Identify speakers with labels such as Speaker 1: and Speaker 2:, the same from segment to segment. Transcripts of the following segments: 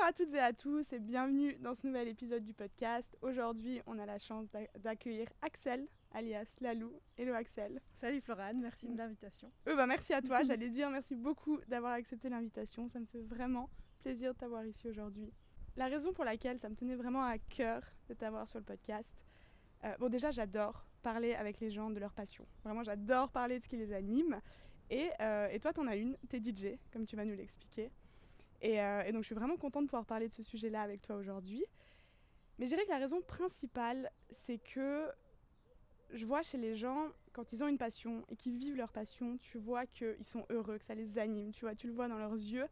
Speaker 1: à toutes et à tous et bienvenue dans ce nouvel épisode du podcast. Aujourd'hui, on a la chance d'accueillir Axel, alias Lalou. Hello Axel.
Speaker 2: Salut Florane, merci de l'invitation.
Speaker 1: Merci à toi, j'allais dire merci beaucoup d'avoir accepté l'invitation. Ça me fait vraiment plaisir de t'avoir ici aujourd'hui. La raison pour laquelle ça me tenait vraiment à cœur de t'avoir sur le podcast, déjà j'adore parler avec les gens de leur passion. Vraiment j'adore parler de ce qui les anime. Et toi t'en as une, t'es DJ, comme tu vas nous l'expliquer. Et donc je suis vraiment contente de pouvoir parler de ce sujet-là avec toi aujourd'hui. Mais je dirais que la raison principale, c'est que je vois chez les gens, quand ils ont une passion et qu'ils vivent leur passion, tu vois qu'ils sont heureux, que ça les anime, tu le vois dans leurs yeux.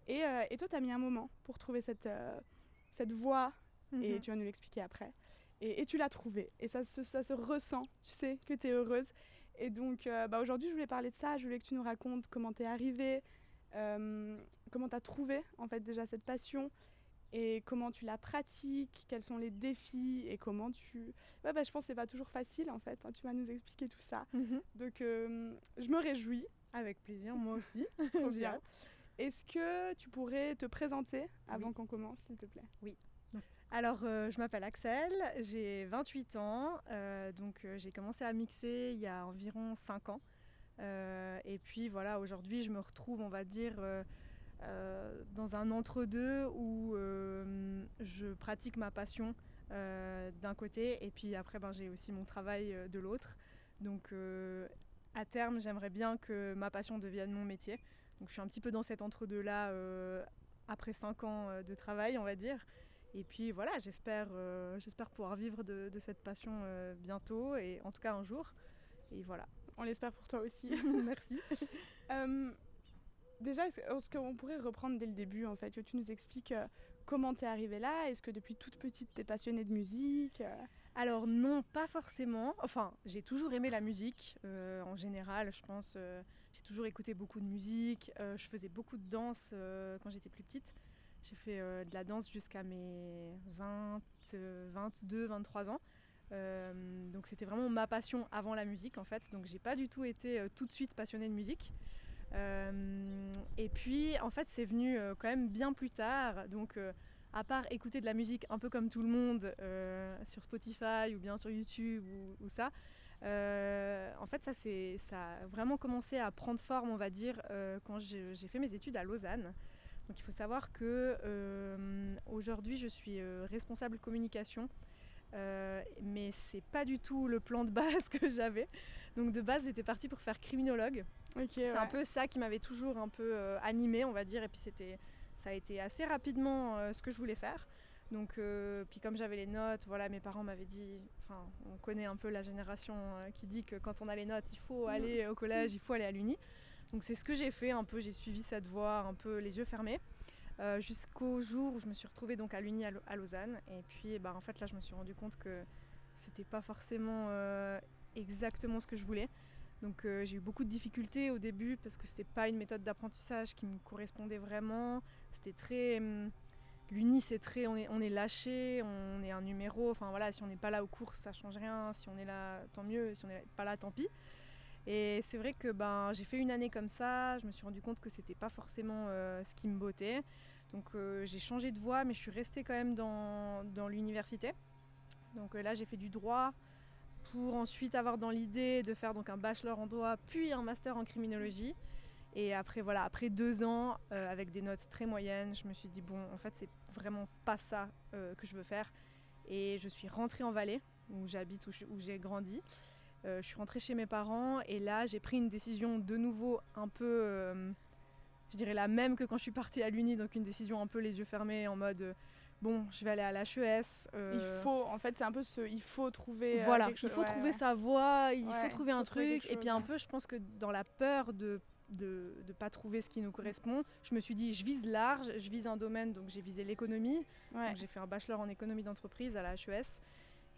Speaker 1: Et toi, tu as mis un moment pour trouver cette voie, et tu vas nous l'expliquer après. Et tu l'as trouvée, et ça se ressent, tu sais, que tu es heureuse. Et donc aujourd'hui, je voulais parler de ça, je voulais que tu nous racontes comment tu es arrivée, comment tu as trouvé en fait déjà cette passion et comment tu la pratiques, quels sont les défis et comment tu... je pense que c'est pas toujours facile en fait, tu vas nous expliquer tout ça. Donc je me réjouis.
Speaker 2: Avec plaisir, moi aussi.
Speaker 1: Trop bien. Est-ce que tu pourrais te présenter avant qu'on commence, s'il te plaît?
Speaker 2: Oui. Alors, je m'appelle Axel, j'ai 28 ans, j'ai commencé à mixer il y a environ 5 ans. Et puis voilà, aujourd'hui, je me retrouve, on va dire, dans un entre-deux où je pratique ma passion d'un côté et puis après, j'ai aussi mon travail de l'autre. Donc, à terme, j'aimerais bien que ma passion devienne mon métier. Donc je suis un petit peu dans cet entre-deux-là après 5 ans de travail, on va dire. Et puis voilà, j'espère pouvoir vivre de cette passion bientôt, et en tout cas un jour. Et voilà.
Speaker 1: On l'espère pour toi aussi.
Speaker 2: Merci.
Speaker 1: Déjà, est-ce qu'on pourrait reprendre dès le début en fait, que tu nous expliques comment t'es arrivée là? Est-ce que depuis toute petite t'es passionnée de musique?
Speaker 2: Alors non, pas forcément. Enfin, j'ai toujours aimé la musique en général, je pense. J'ai toujours écouté beaucoup de musique. Je faisais beaucoup de danse quand j'étais plus petite. J'ai fait de la danse jusqu'à mes 22, 23 ans. Donc c'était vraiment ma passion avant la musique en fait. Donc j'ai pas du tout été tout de suite passionnée de musique. Et puis en fait c'est venu quand même bien plus tard. Donc à part écouter de la musique un peu comme tout le monde sur Spotify ou bien sur YouTube ou ça, en fait ça a vraiment commencé à prendre forme, on va dire, quand j'ai fait mes études à Lausanne. Donc il faut savoir que aujourd'hui je suis responsable communication, mais c'est pas du tout le plan de base que j'avais. Donc de base j'étais partie pour faire criminologue. C'est un peu ça qui m'avait toujours un peu animée, on va dire, et puis ça a été assez rapidement ce que je voulais faire. Donc puis comme j'avais les notes, voilà, mes parents m'avaient dit, enfin on connaît un peu la génération qui dit que quand on a les notes il faut aller au collège, il faut aller à l'uni. Donc c'est ce que j'ai fait un peu, j'ai suivi cette voie un peu les yeux fermés. Jusqu'au jour où je me suis retrouvée donc à l'Uni à Lausanne, et puis en fait là je me suis rendu compte que c'était pas forcément exactement ce que je voulais. Donc j'ai eu beaucoup de difficultés au début parce que c'était pas une méthode d'apprentissage qui me correspondait vraiment. C'était très l'Uni, c'est très on est lâché, on est un numéro, enfin voilà, si on n'est pas là aux cours ça change rien, si on est là tant mieux, si on n'est pas là tant pis. Et c'est vrai que j'ai fait une année comme ça, je me suis rendu compte que c'était pas forcément ce qui me bottait. Donc j'ai changé de voie, mais je suis restée quand même dans l'université. Donc là j'ai fait du droit pour ensuite avoir dans l'idée de faire donc un bachelor en droit puis un master en criminologie. Et après 2 ans avec des notes très moyennes, je me suis dit bon en fait c'est vraiment pas ça que je veux faire. Et je suis rentrée en Valais où j'habite, où j'ai grandi. Je suis rentrée chez mes parents et là j'ai pris une décision de nouveau un peu, je dirais la même que quand je suis partie à l'Uni, donc une décision un peu les yeux fermés en mode bon je vais aller à l'HES.
Speaker 1: Il faut, en fait c'est un peu il faut trouver
Speaker 2: voilà,
Speaker 1: quelque chose.
Speaker 2: Il faut trouver sa voie, il faut trouver un truc.
Speaker 1: Chose,
Speaker 2: et puis un peu je pense que dans la peur de pas trouver ce qui nous correspond, je me suis dit je vise large, je vise un domaine, donc j'ai visé l'économie. Donc j'ai fait un bachelor en économie d'entreprise à la HES.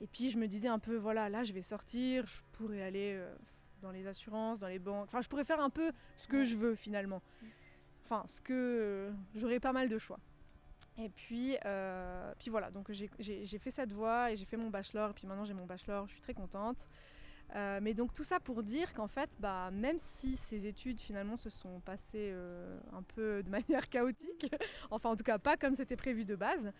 Speaker 2: Et puis je me disais un peu, voilà, là je vais sortir, je pourrais aller dans les assurances, dans les banques, enfin je pourrais faire un peu ce que je veux finalement. Enfin, j'aurais pas mal de choix. Et puis voilà, donc j'ai fait cette voie et j'ai fait mon bachelor, et puis maintenant j'ai mon bachelor, je suis très contente. Mais donc tout ça pour dire qu'en fait, même si ces études finalement se sont passées un peu de manière chaotique, enfin en tout cas pas comme c'était prévu de base,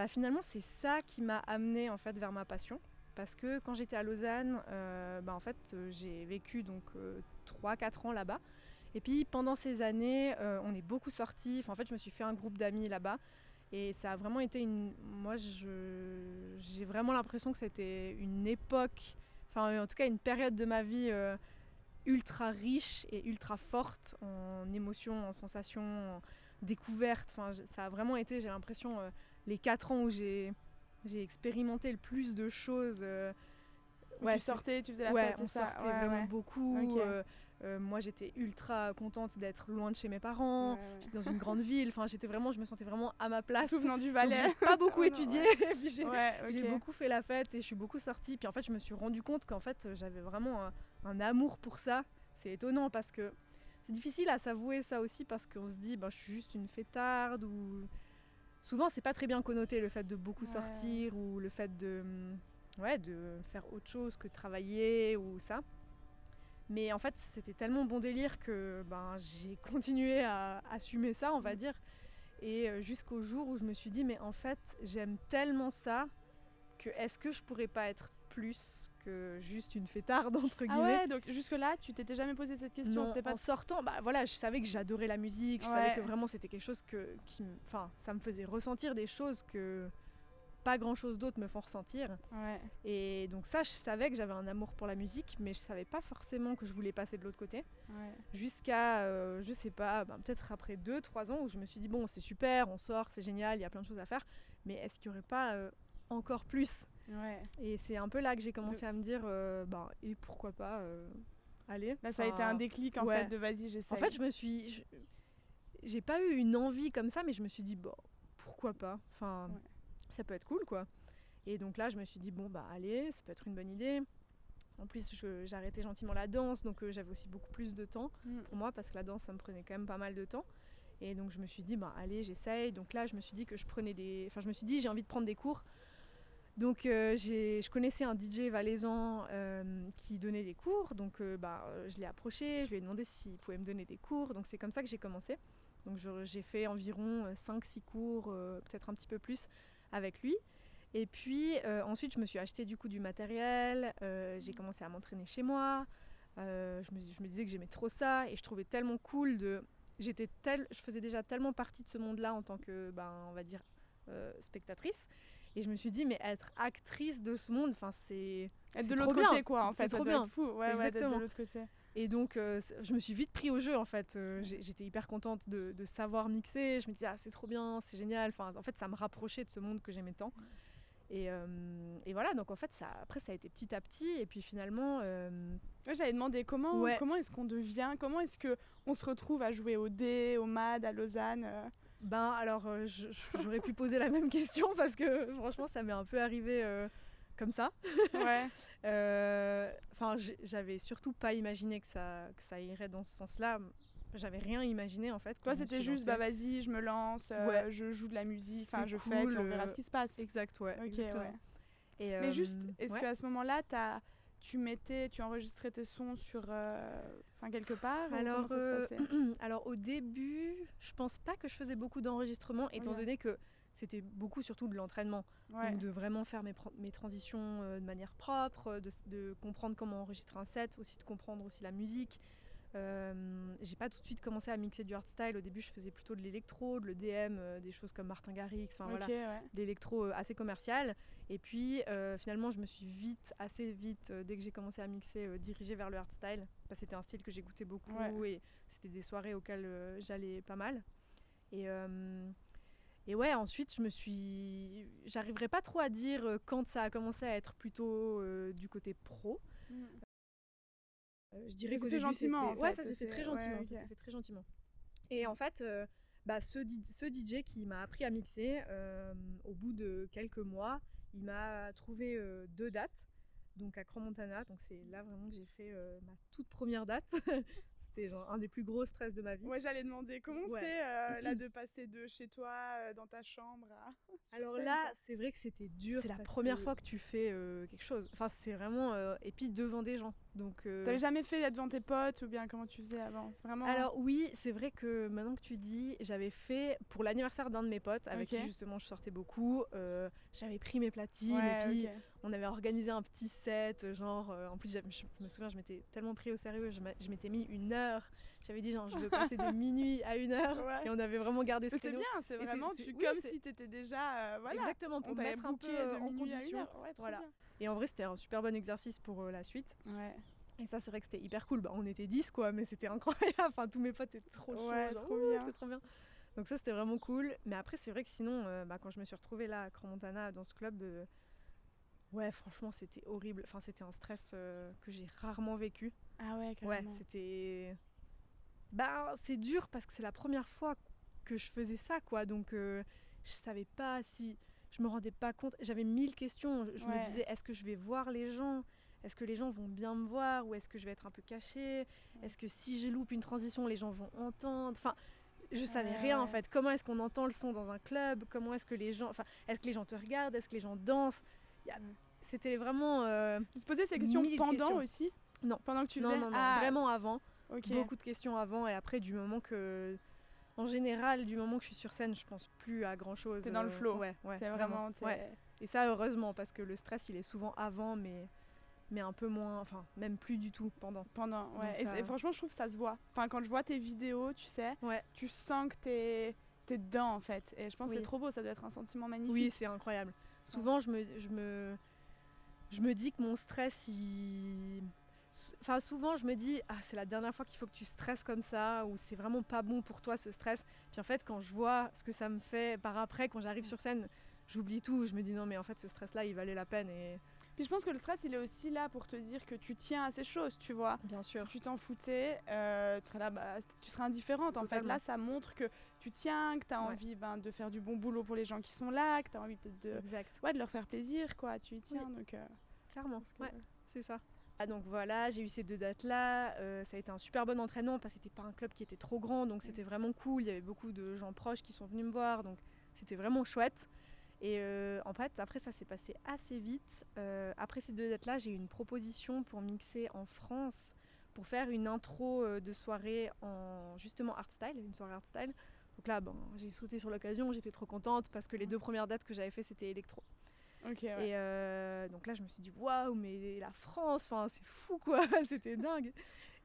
Speaker 2: finalement c'est ça qui m'a amenée en fait vers ma passion. Parce que quand j'étais à Lausanne, en fait j'ai vécu donc 3-4 ans là-bas. Et puis pendant ces années, on est beaucoup sortis. En fait, je me suis fait un groupe d'amis là-bas. Et ça a vraiment été moi, j'ai vraiment l'impression que c'était une époque, enfin en tout cas une période de ma vie ultra riche et ultra forte en émotions, en sensations, en découvertes. Enfin, ça a vraiment été, j'ai l'impression, les 4 ans où j'ai expérimenté le plus de choses.
Speaker 1: Tu sortais, tu faisais la fête, c'est ça.
Speaker 2: On sortait vraiment beaucoup.
Speaker 1: Okay.
Speaker 2: Moi, j'étais ultra contente d'être loin de chez mes parents. J'étais dans une grande ville. Enfin, je me sentais vraiment à ma place.
Speaker 1: Tout venant du Valais.
Speaker 2: Donc, j'ai pas beaucoup étudié. Et puis j'ai
Speaker 1: okay.
Speaker 2: beaucoup fait la fête et je suis beaucoup sortie. Puis en fait, je me suis rendu compte qu'en fait, j'avais vraiment un amour pour ça. C'est étonnant parce que c'est difficile à s'avouer ça aussi parce qu'on se dit, je suis juste une fêtarde ou souvent c'est pas très bien connoté le fait de beaucoup sortir ou le fait de faire autre chose que travailler ou ça. Mais en fait, c'était tellement bon délire que j'ai continué à assumer ça, on va dire. Et jusqu'au jour où je me suis dit, mais en fait, j'aime tellement ça que est-ce que je pourrais pas être plus que juste une fêtarde, entre guillemets.
Speaker 1: Ah ouais, donc jusque-là, tu t'étais jamais posé cette question?
Speaker 2: Non,
Speaker 1: c'était pas...
Speaker 2: en sortant, je savais que j'adorais la musique, je savais que vraiment c'était quelque chose ça me faisait ressentir des choses que pas grand chose d'autre me font ressentir. Et donc ça, je savais que j'avais un amour pour la musique, mais je savais pas forcément que je voulais passer de l'autre côté. Jusqu'à, je sais pas, peut-être après 2-3 ans où je me suis dit, bon, c'est super, on sort, c'est génial, il y a plein de choses à faire, mais est-ce qu'il y aurait pas encore plus? Et c'est un peu là que j'ai commencé à me dire, et pourquoi pas aller.
Speaker 1: Là, ça a été un déclic en fait de vas-y, j'essaye.
Speaker 2: En fait, j'ai pas eu une envie comme ça, mais je me suis dit, pourquoi pas? Enfin, ça peut être cool, quoi. Et donc là, je me suis dit, allez, ça peut être une bonne idée. En plus, j'ai arrêté gentiment la danse, donc j'avais aussi beaucoup plus de temps pour moi, parce que la danse, ça me prenait quand même pas mal de temps. Et donc, je me suis dit, allez, j'essaye. Donc là, je me suis dit que je me suis dit, j'ai envie de prendre des cours. Donc, je connaissais un DJ valaisan qui donnait des cours. Donc, je l'ai approché, je lui ai demandé s'il pouvait me donner des cours. Donc, c'est comme ça que j'ai commencé. Donc, j'ai fait environ 5-6 cours, peut-être un petit peu plus, avec lui. Et puis ensuite je me suis acheté du coup du matériel, j'ai commencé à m'entraîner chez moi, je me disais que j'aimais trop ça et je trouvais tellement cool je faisais déjà tellement partie de ce monde-là en tant que on va dire spectatrice, et je me suis dit mais être actrice de ce monde, c'est
Speaker 1: être de l'autre côté quoi, en fait,
Speaker 2: c'est trop bien,
Speaker 1: être fou, d'être de l'autre côté.
Speaker 2: Et donc je me suis vite pris au jeu en fait. J'étais hyper contente de savoir mixer. Je me disais c'est trop bien, c'est génial. Enfin, en fait ça me rapprochait de ce monde que j'aimais tant. Et voilà, donc en fait après ça a été petit à petit et puis finalement...
Speaker 1: j'avais demandé comment est-ce qu'on devient, comment est-ce qu'on se retrouve à jouer au D, au MAD, à Lausanne
Speaker 2: alors j'aurais pu poser la même question parce que franchement ça m'est un peu arrivé... comme ça. J'avais surtout pas imaginé que ça irait dans ce sens-là. J'avais rien imaginé en fait.
Speaker 1: Toi c'était juste vas-y, je me lance, je joue de la musique, je fais, puis on verra ce qui se passe.
Speaker 2: Exact, exactement.
Speaker 1: Mais juste, est-ce qu'à ce moment-là tu enregistrais tes sons sur quelque part? Comment ça se passait?
Speaker 2: Alors au début, je pense pas que je faisais beaucoup d'enregistrements, étant donné que c'était beaucoup surtout de l'entraînement, donc de vraiment faire mes transitions de manière propre, de comprendre comment enregistrer un set, aussi de comprendre aussi la musique. J'ai pas tout de suite commencé à mixer du hardstyle. Au début je faisais plutôt de l'électro, de l'EDM, des choses comme Martin Garrix, de l'électro assez commercial. Et puis finalement je me suis assez vite, dès que j'ai commencé à mixer, dirigée vers le hardstyle, parce que c'était un style que j'écoutais beaucoup et c'était des soirées auxquelles j'allais pas mal. Et ensuite j'arriverai pas trop à dire quand ça a commencé à être plutôt du côté pro. Je dirais qu'au début
Speaker 1: gentiment,
Speaker 2: ça s'est fait très gentiment, ça s'est fait très gentiment. Et en fait ce DJ qui m'a appris à mixer, au bout de quelques mois, il m'a trouvé 2 dates, donc à Crans-Montana, donc c'est là vraiment que j'ai fait ma toute première date. c'était genre un des plus gros stress de ma vie.
Speaker 1: Ouais, j'allais demander comment
Speaker 2: Ouais.
Speaker 1: c'est là de passer de chez toi dans ta chambre à sur
Speaker 2: Alors
Speaker 1: scène,
Speaker 2: là,
Speaker 1: quoi.
Speaker 2: c'est vrai que c'était dur. C'est la
Speaker 1: parce
Speaker 2: première
Speaker 1: que-
Speaker 2: fois que tu fais quelque chose. Enfin, c'est vraiment. Et puis devant des gens. Donc.
Speaker 1: T'avais jamais fait là devant tes potes ou bien comment tu faisais avant? C'est vraiment.
Speaker 2: Alors oui, c'est vrai que maintenant que tu dis, j'avais fait pour l'anniversaire d'un de mes potes avec
Speaker 1: Ok.
Speaker 2: qui justement je sortais beaucoup. J'avais pris mes platines
Speaker 1: Ouais,
Speaker 2: et puis
Speaker 1: ok.
Speaker 2: on avait organisé un petit set. Genre, en plus, je me souviens, je m'étais tellement pris au sérieux. Je m'étais mis 1 heure. J'avais dit genre, je veux passer de minuit à 1 heure.
Speaker 1: Ouais.
Speaker 2: Et on avait vraiment gardé ce
Speaker 1: Mais c'est
Speaker 2: créneau.
Speaker 1: bien, c'est
Speaker 2: Et
Speaker 1: vraiment
Speaker 2: oui,
Speaker 1: comme
Speaker 2: c'est-
Speaker 1: si t'étais déjà voilà.
Speaker 2: Exactement, pour
Speaker 1: On
Speaker 2: me
Speaker 1: t'avait
Speaker 2: mettre un
Speaker 1: booké
Speaker 2: peu
Speaker 1: de
Speaker 2: en
Speaker 1: minuit à
Speaker 2: condition.
Speaker 1: 1 heure. Ouais, trop
Speaker 2: Voilà.
Speaker 1: bien.
Speaker 2: Et en vrai, c'était un super bon exercice pour la suite.
Speaker 1: Ouais.
Speaker 2: Et ça, c'est vrai que c'était hyper cool. Bah, on était 10 quoi, mais c'était incroyable. Enfin, tous mes potes étaient trop chauds.
Speaker 1: Ouais,
Speaker 2: genre,
Speaker 1: trop
Speaker 2: ouh,
Speaker 1: bien.
Speaker 2: c'était trop bien. Donc ça, c'était vraiment cool. Mais après, c'est vrai que sinon, quand je me suis retrouvée là à Crans-Montana dans ce club, ouais, franchement, c'était horrible. Enfin, c'était un stress que j'ai rarement vécu.
Speaker 1: Ah ouais,
Speaker 2: Ouais,
Speaker 1: carrément.
Speaker 2: c'était... Bah, c'est dur parce que c'est la première fois que je faisais ça, quoi. Donc, je savais pas si... Je me rendais pas compte. J'avais 1000 questions. Je
Speaker 1: Ouais.
Speaker 2: me disais, est-ce que je vais voir les gens ? Est-ce que les gens vont bien me voir ou est-ce que je vais être un peu cachée ? Est-ce que si je loupe une transition, les gens vont entendre ? Enfin, je savais rien en
Speaker 1: ouais.
Speaker 2: fait. Comment est-ce qu'on entend le son dans un club ? Comment est-ce que les gens... Enfin, est-ce que les gens te regardent ? Est-ce que les gens dansent ? C'était vraiment...
Speaker 1: Tu te posais ces questions
Speaker 2: 1000
Speaker 1: pendant
Speaker 2: questions.
Speaker 1: aussi?
Speaker 2: Non.
Speaker 1: Pendant que tu
Speaker 2: Non,
Speaker 1: faisais?
Speaker 2: non, non,
Speaker 1: Ah,
Speaker 2: vraiment avant.
Speaker 1: ok.
Speaker 2: Beaucoup de questions avant et après du moment que... En général, du moment que je suis sur scène, je pense plus à grand chose.
Speaker 1: T'es dans le flow.
Speaker 2: Ouais,
Speaker 1: T'es
Speaker 2: vraiment.
Speaker 1: vraiment.
Speaker 2: Ouais. Et ça, heureusement, parce que le stress, il est souvent avant, mais un peu moins, enfin, même plus du tout pendant.
Speaker 1: Ouais.
Speaker 2: Donc ça-
Speaker 1: Et franchement, je trouve que ça se voit. Enfin, quand je vois tes vidéos, tu sais,
Speaker 2: Ouais.
Speaker 1: tu sens que t'es dedans en fait. Et je pense que
Speaker 2: Oui.
Speaker 1: c'est trop beau, ça doit être un sentiment magnifique.
Speaker 2: Oui, c'est incroyable. Souvent, je me dis que mon stress, Enfin, souvent, je me dis, ah, c'est la dernière fois qu'il faut que tu stresses comme ça, ou c'est vraiment pas bon pour toi ce stress. Puis en fait, quand je vois ce que ça me fait par après, quand j'arrive sur scène, j'oublie tout. Je me dis, non, mais en fait, ce stress-là, il valait la peine. Et
Speaker 1: Puis je pense que le stress, il est aussi là pour te dire que tu tiens à ces choses, tu vois.
Speaker 2: bien sûr.
Speaker 1: Si tu t'en foutais, tu serais là, tu serais indifférente. En fait,
Speaker 2: Totalement.
Speaker 1: là, ça montre que tu tiens, que tu as
Speaker 2: Ouais.
Speaker 1: envie de faire du bon boulot pour les gens qui sont là, que tu as envie
Speaker 2: Exact.
Speaker 1: de leur faire plaisir, quoi. Tu y tiens, donc...
Speaker 2: Clairement.
Speaker 1: parce que-
Speaker 2: Ouais, c'est ça. Ah, donc voilà, j'ai eu ces 2 dates-là. Ça a été un super bon entraînement parce que c'était pas un club qui était trop grand, donc c'était vraiment cool. Il y avait beaucoup de gens proches qui sont venus me voir, donc c'était vraiment chouette. Et en fait, après, ça s'est passé assez vite. Après ces 2 dates-là, j'ai eu une proposition pour mixer en France, pour faire une intro de soirée en justement hardstyle, une soirée hardstyle. Donc là, j'ai sauté sur l'occasion, j'étais trop contente parce que les 2 premières dates que j'avais fait, c'était électro.
Speaker 1: Ok, ouais.
Speaker 2: Et donc là, je me suis dit, waouh, mais la France, c'est fou quoi, c'était dingue.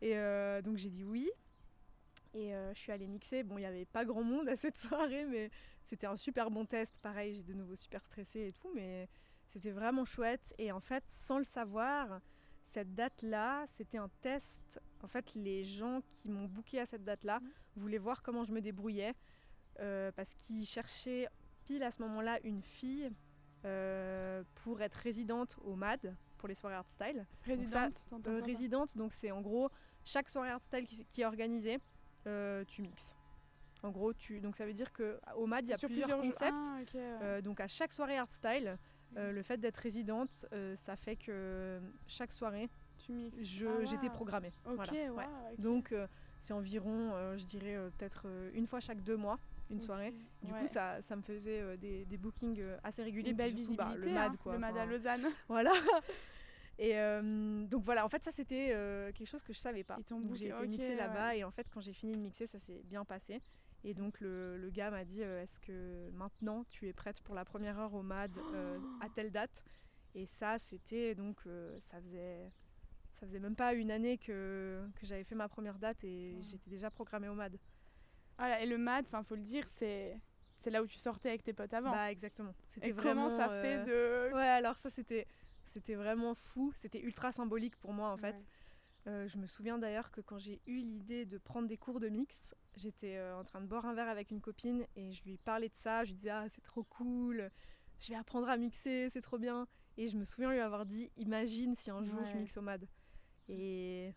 Speaker 2: Et donc j'ai dit oui. Et je suis allée mixer. Bon, il n'y avait pas grand monde à cette soirée, mais c'était un super bon test. Pareil, j'ai de nouveau super stressée et tout, mais c'était vraiment chouette. Et en fait, sans le savoir, cette date-là, c'était un test. En fait, les gens qui m'ont booké à cette date-là voulaient voir comment je me débrouillais parce qu'ils cherchaient pile à ce moment-là une fille pour être résidente au MAD pour les soirées hardstyle.
Speaker 1: Résidente, t'entends pas.
Speaker 2: Résidente, donc c'est en gros chaque soirée hardstyle qui est organisée, tu mixes. En gros, donc ça veut dire qu'au MAD, il y a
Speaker 1: Sur
Speaker 2: plusieurs concepts.
Speaker 1: Ah, ok, ouais.
Speaker 2: Donc à chaque soirée hardstyle, le fait d'être résidente, ça fait que chaque soirée,
Speaker 1: Tu mixes.
Speaker 2: j'étais programmée.
Speaker 1: Ok,
Speaker 2: Voilà,
Speaker 1: ouais.
Speaker 2: ouais.
Speaker 1: Ok.
Speaker 2: Donc c'est environ, je dirais, peut-être une fois chaque 2 mois, une soirée. Du coup, ça me faisait des bookings assez réguliers.
Speaker 1: Une belle
Speaker 2: puis surtout,
Speaker 1: visibilité,
Speaker 2: le MAD, quoi.
Speaker 1: le MAD à Lausanne.
Speaker 2: Voilà. Et donc voilà, en fait, ça c'était quelque chose que je savais pas.
Speaker 1: Ils t'ont
Speaker 2: Donc,
Speaker 1: booké,
Speaker 2: j'ai été
Speaker 1: ok,
Speaker 2: mixée là-bas
Speaker 1: ouais.
Speaker 2: et en fait, quand j'ai fini de mixer, ça s'est bien passé. Et donc le gars m'a dit est-ce que maintenant tu es prête pour la première heure au MAD à telle date ? Et ça, c'était donc ça faisait même pas une année que j'avais fait ma première date et j'étais déjà programmée au MAD.
Speaker 1: Voilà, et le MAD, faut le dire, c'est là où tu sortais avec tes potes avant.
Speaker 2: Bah exactement. C'était
Speaker 1: et
Speaker 2: vraiment,
Speaker 1: comment ça fait de...
Speaker 2: Ouais, alors ça c'était vraiment fou, c'était ultra symbolique pour moi en fait. Je me souviens d'ailleurs que quand j'ai eu l'idée de prendre des cours de mix, j'étais en train de boire un verre avec une copine et je lui parlais de ça, je lui disais ah c'est trop cool, je vais apprendre à mixer, c'est trop bien. Et je me souviens lui avoir dit imagine si un jour je mixe au MAD. Et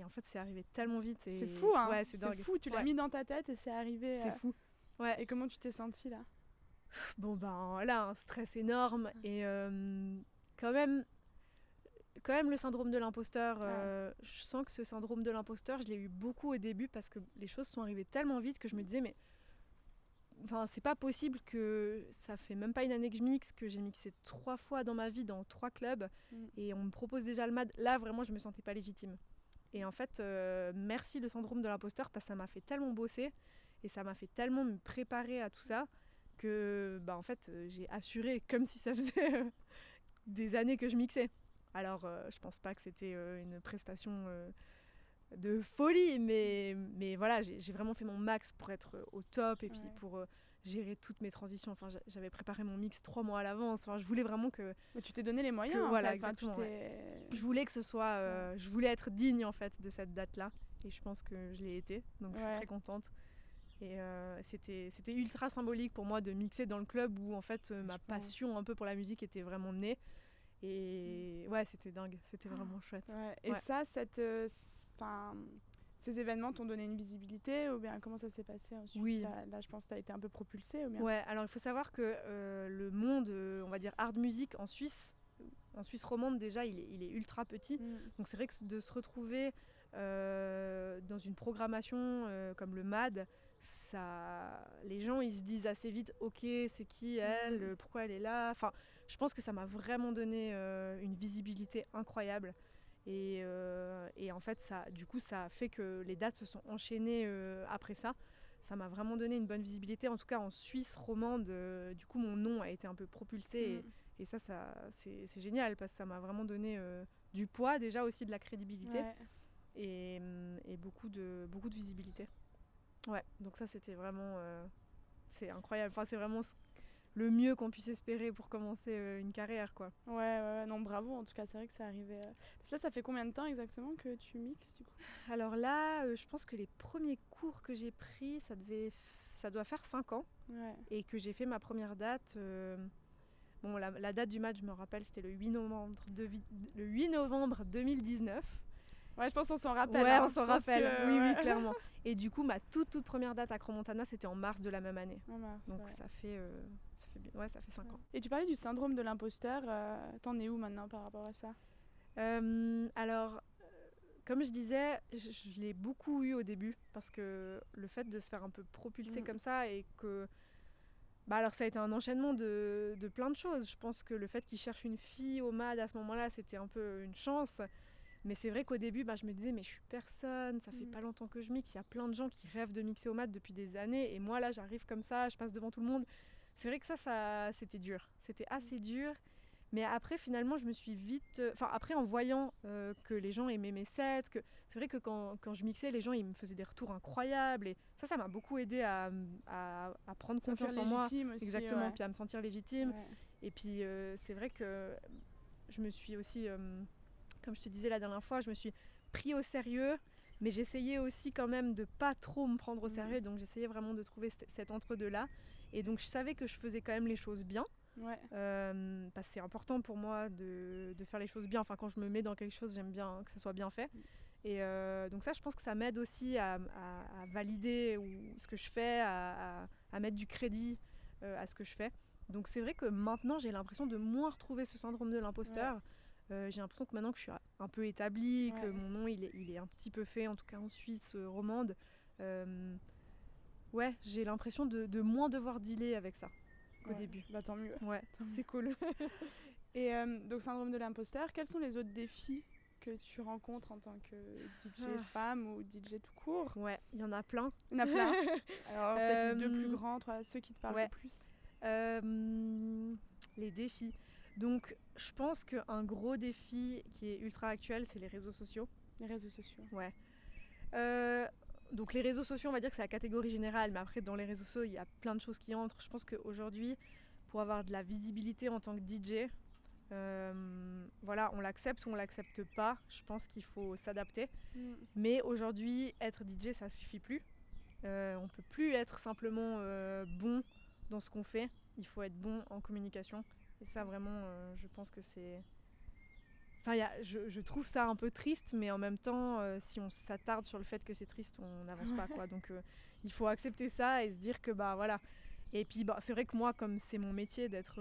Speaker 2: en fait c'est arrivé tellement vite. Et...
Speaker 1: C'est fou hein,
Speaker 2: ouais, c'est dingue.
Speaker 1: fou, tu l'as mis dans ta tête et c'est arrivé.
Speaker 2: C'est fou. Ouais.
Speaker 1: Et comment tu t'es sentie là ?
Speaker 2: Bon là un stress énorme et quand même quand même le syndrome de l'imposteur. Je sens que ce syndrome de l'imposteur, je l'ai eu beaucoup au début parce que les choses sont arrivées tellement vite que je me disais mais c'est pas possible que ça fait même pas une année que je mixe, que j'ai mixé 3 fois dans ma vie dans 3 clubs et on me propose déjà le MAD. Là vraiment je me sentais pas légitime. Et en fait merci le syndrome de l'imposteur parce que ça m'a fait tellement bosser et ça m'a fait tellement me préparer à tout ça que en fait j'ai assuré comme si ça faisait des années que je mixais. Alors je pense pas que c'était une prestation de folie, mais voilà, j'ai vraiment fait mon max pour être au top et puis pour gérer toutes mes transitions. Enfin, j'avais préparé mon mix 3 mois à l'avance. Enfin, je voulais vraiment que...
Speaker 1: Mais tu t'es donné les moyens,
Speaker 2: voilà,
Speaker 1: exactement.
Speaker 2: Je voulais que ce soit... je voulais être digne, en fait, de cette date-là. Et je pense que je l'ai été. Donc, je suis très contente. Et c'était ultra symbolique pour moi de mixer dans le club où, en fait, ma passion un peu pour la musique était vraiment née. Et ouais, c'était dingue. C'était vraiment chouette.
Speaker 1: Et ça, ces événements t'ont donné une visibilité ou bien comment ça s'est passé ensuite?
Speaker 2: Oui.
Speaker 1: Là, je pense que tu as été un peu propulsée ou bien...
Speaker 2: Ouais, alors il faut savoir que le monde, on va dire hard music en Suisse romande déjà, il est ultra petit. Donc c'est vrai que de se retrouver dans une programmation comme le MAD, les gens ils se disent assez vite ok c'est qui elle, pourquoi elle est là. Enfin, je pense que ça m'a vraiment donné une visibilité incroyable. Et en fait, ça a fait que les dates se sont enchaînées après ça. Ça m'a vraiment donné une bonne visibilité. En tout cas, en Suisse romande, du coup, mon nom a été un peu propulsé. Et ça c'est génial parce que ça m'a vraiment donné du poids, déjà aussi de la crédibilité et beaucoup de visibilité. Ouais, donc ça, c'était vraiment... c'est incroyable. Enfin, c'est vraiment le mieux qu'on puisse espérer pour commencer une carrière, quoi.
Speaker 1: Ouais, non, bravo, en tout cas, c'est vrai que ça arrivait... Parce que là, ça fait combien de temps exactement que tu mixes, du coup?
Speaker 2: Alors là, je pense que les premiers cours que j'ai pris, ça doit faire 5 ans. Et que j'ai fait ma première date... Bon, la date du match, je me rappelle, c'était le 8 novembre 2019.
Speaker 1: Ouais, je pense qu'on s'en rappelle.
Speaker 2: Ouais, on s'en rappelle, oui, clairement. Et du coup, ma toute première date à Crans-Montana, c'était en mars de la même année. Donc ça fait 5 ans.
Speaker 1: Et tu parlais du syndrome de l'imposteur, t'en es où maintenant par rapport à ça?
Speaker 2: Alors, comme je disais, je l'ai beaucoup eu au début, parce que le fait de se faire un peu propulser comme ça et que... alors ça a été un enchaînement de plein de choses. Je pense que le fait qu'ils cherchent une fille au MAD à ce moment-là, c'était un peu une chance. Mais c'est vrai qu'au début, je me disais, mais je suis personne, ça fait pas longtemps que je mixe. Il y a plein de gens qui rêvent de mixer au MAD depuis des années. Et moi, là, j'arrive comme ça, je passe devant tout le monde. C'est vrai que ça c'était dur. C'était assez dur. Mais après, finalement, je me suis vite... après, en voyant que les gens aimaient mes sets, c'est vrai que quand je mixais, les gens, ils me faisaient des retours incroyables. Et ça m'a beaucoup aidé à prendre confiance en moi.
Speaker 1: Aussi,
Speaker 2: exactement, puis à me sentir légitime. Et puis, c'est vrai que je me suis aussi... comme je te disais la dernière fois, je me suis pris au sérieux, mais j'essayais aussi quand même de pas trop me prendre au sérieux, donc j'essayais vraiment de trouver cet entre-deux-là. Et donc je savais que je faisais quand même les choses bien, parce que c'est important pour moi de faire les choses bien. Enfin, quand je me mets dans quelque chose, j'aime bien que ça soit bien fait. Et donc ça, je pense que ça m'aide aussi à valider ce que je fais, à mettre du crédit à ce que je fais. Donc c'est vrai que maintenant, j'ai l'impression de moins retrouver ce syndrome de l'imposteur. J'ai l'impression que maintenant que je suis un peu établie, que mon nom il est un petit peu fait, en tout cas en Suisse romande, j'ai l'impression de moins devoir dealer avec ça qu'au début.
Speaker 1: Tant mieux.
Speaker 2: C'est cool.
Speaker 1: Et donc syndrome de l'imposteur, quels sont les autres défis que tu rencontres en tant que DJ femme ou DJ tout court?
Speaker 2: Ouais, il y en a plein.
Speaker 1: Il y en a plein. Alors peut-être les 2 plus grands, ceux qui te parlent le plus.
Speaker 2: Les défis. Donc, je pense qu'un gros défi qui est ultra actuel, c'est les réseaux sociaux.
Speaker 1: Les réseaux sociaux.
Speaker 2: Ouais. Donc, les réseaux sociaux, on va dire que c'est la catégorie générale, mais après, dans les réseaux sociaux, il y a plein de choses qui entrent. Je pense qu'aujourd'hui, pour avoir de la visibilité en tant que DJ, on l'accepte ou on l'accepte pas. Je pense qu'il faut s'adapter. Mais aujourd'hui, être DJ, ça suffit plus. On peut plus être simplement bon dans ce qu'on fait. Il faut être bon en communication. Et ça, vraiment, je pense que c'est... je trouve ça un peu triste, mais en même temps, si on s'attarde sur le fait que c'est triste, on n'avance pas, quoi. Donc, il faut accepter ça et se dire que, voilà. Et puis, c'est vrai que moi, comme c'est mon métier d'être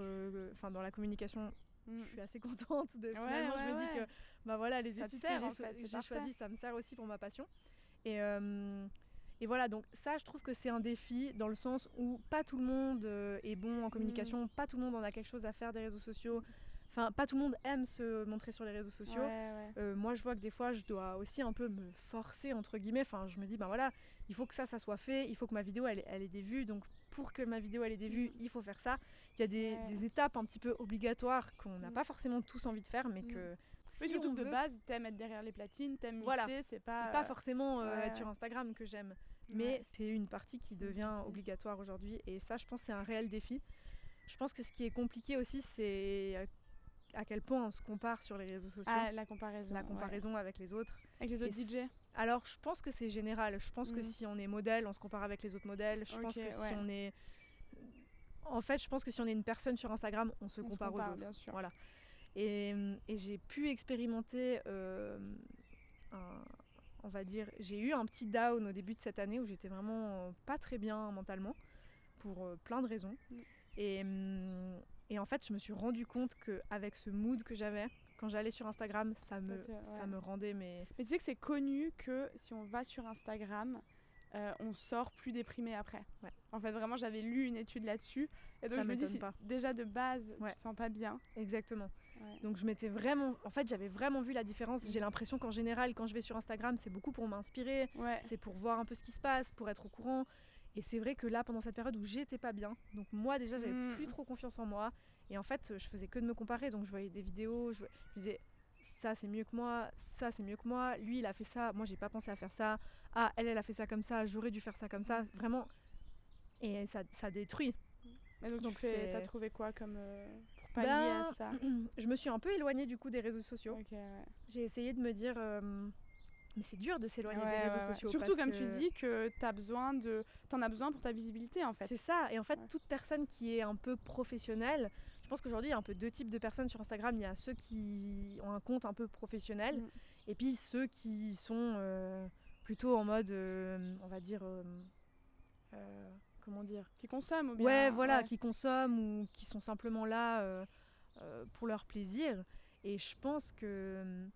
Speaker 2: dans la communication, je suis assez contente de finalement je me dis que bah voilà, les
Speaker 1: ça
Speaker 2: études
Speaker 1: sert,
Speaker 2: que
Speaker 1: en fait,
Speaker 2: j'ai choisies, ça me sert aussi pour ma passion. Et voilà, donc ça je trouve que c'est un défi dans le sens où pas tout le monde est bon en communication, pas tout le monde en a quelque chose à faire des réseaux sociaux. Enfin, pas tout le monde aime se montrer sur les réseaux sociaux. Moi, je vois que des fois, je dois aussi un peu me forcer, entre guillemets. Enfin, je me dis, ben voilà, il faut que ça soit fait. Il faut que ma vidéo, elle ait des vues. Donc, pour que ma vidéo, elle ait des vues, il faut faire ça. Il y a des étapes un petit peu obligatoires qu'on n'a pas forcément tous envie de faire, mais que
Speaker 1: oui,
Speaker 2: si
Speaker 1: surtout
Speaker 2: on
Speaker 1: que de
Speaker 2: veut...
Speaker 1: base, t'aimes être derrière les platines, t'aimes mixer,
Speaker 2: voilà.
Speaker 1: c'est pas...
Speaker 2: C'est pas forcément être sur Instagram que j'aime. Mais c'est une partie qui devient obligatoire aujourd'hui. Et ça, je pense, c'est un réel défi. Je pense que ce qui est compliqué aussi, c'est... à quel point on se compare sur les réseaux sociaux.
Speaker 1: La comparaison
Speaker 2: avec les autres.
Speaker 1: Avec les autres DJ.
Speaker 2: Alors, je pense que c'est général. Je pense que si on est modèle, on se compare avec les autres modèles. Je pense que si on est... En fait, je pense que si on est une personne sur Instagram, on se compare aux autres.
Speaker 1: Bien sûr.
Speaker 2: Voilà. Et j'ai pu expérimenter on va dire... J'ai eu un petit down au début de cette année où j'étais vraiment pas très bien mentalement pour plein de raisons. Et en fait, je me suis rendu compte qu'avec ce mood que j'avais, quand j'allais sur Instagram, ça me rendait... Mais
Speaker 1: tu sais que c'est connu que si on va sur Instagram, on sort plus déprimé après.
Speaker 2: Ouais.
Speaker 1: En fait, vraiment, j'avais lu une étude là-dessus. Et donc,
Speaker 2: ça
Speaker 1: je me dis,
Speaker 2: pas.
Speaker 1: Déjà de base, tu te sens pas bien.
Speaker 2: Exactement. Donc, j'avais vraiment vu la différence. J'ai l'impression qu'en général, quand je vais sur Instagram, c'est beaucoup pour m'inspirer. C'est pour voir un peu ce qui se passe, pour être au courant. Et c'est vrai que là, pendant cette période où j'étais pas bien, donc moi déjà, j'avais plus trop confiance en moi. Et en fait, je faisais que de me comparer. Donc je voyais des vidéos, je disais, ça c'est mieux que moi, ça c'est mieux que moi. Lui, il a fait ça, moi j'ai pas pensé à faire ça. Ah, elle a fait ça comme ça, j'aurais dû faire ça comme ça. Vraiment. Et ça détruit.
Speaker 1: Et donc t'as trouvé quoi comme pour pallier à ça?
Speaker 2: Je me suis un peu éloignée du coup des réseaux sociaux. J'ai essayé de me dire... Mais c'est dur de s'éloigner des réseaux sociaux.
Speaker 1: Surtout comme tu dis que t'en as besoin pour ta visibilité en fait.
Speaker 2: C'est ça. Et en fait, toute personne qui est un peu professionnelle, je pense qu'aujourd'hui il y a un peu deux types de personnes sur Instagram. Il y a ceux qui ont un compte un peu professionnel et puis ceux qui sont plutôt en mode, on va dire, comment dire,
Speaker 1: qui consomment ou bien
Speaker 2: qui consomment ou qui sont simplement là pour leur plaisir. Et je pense que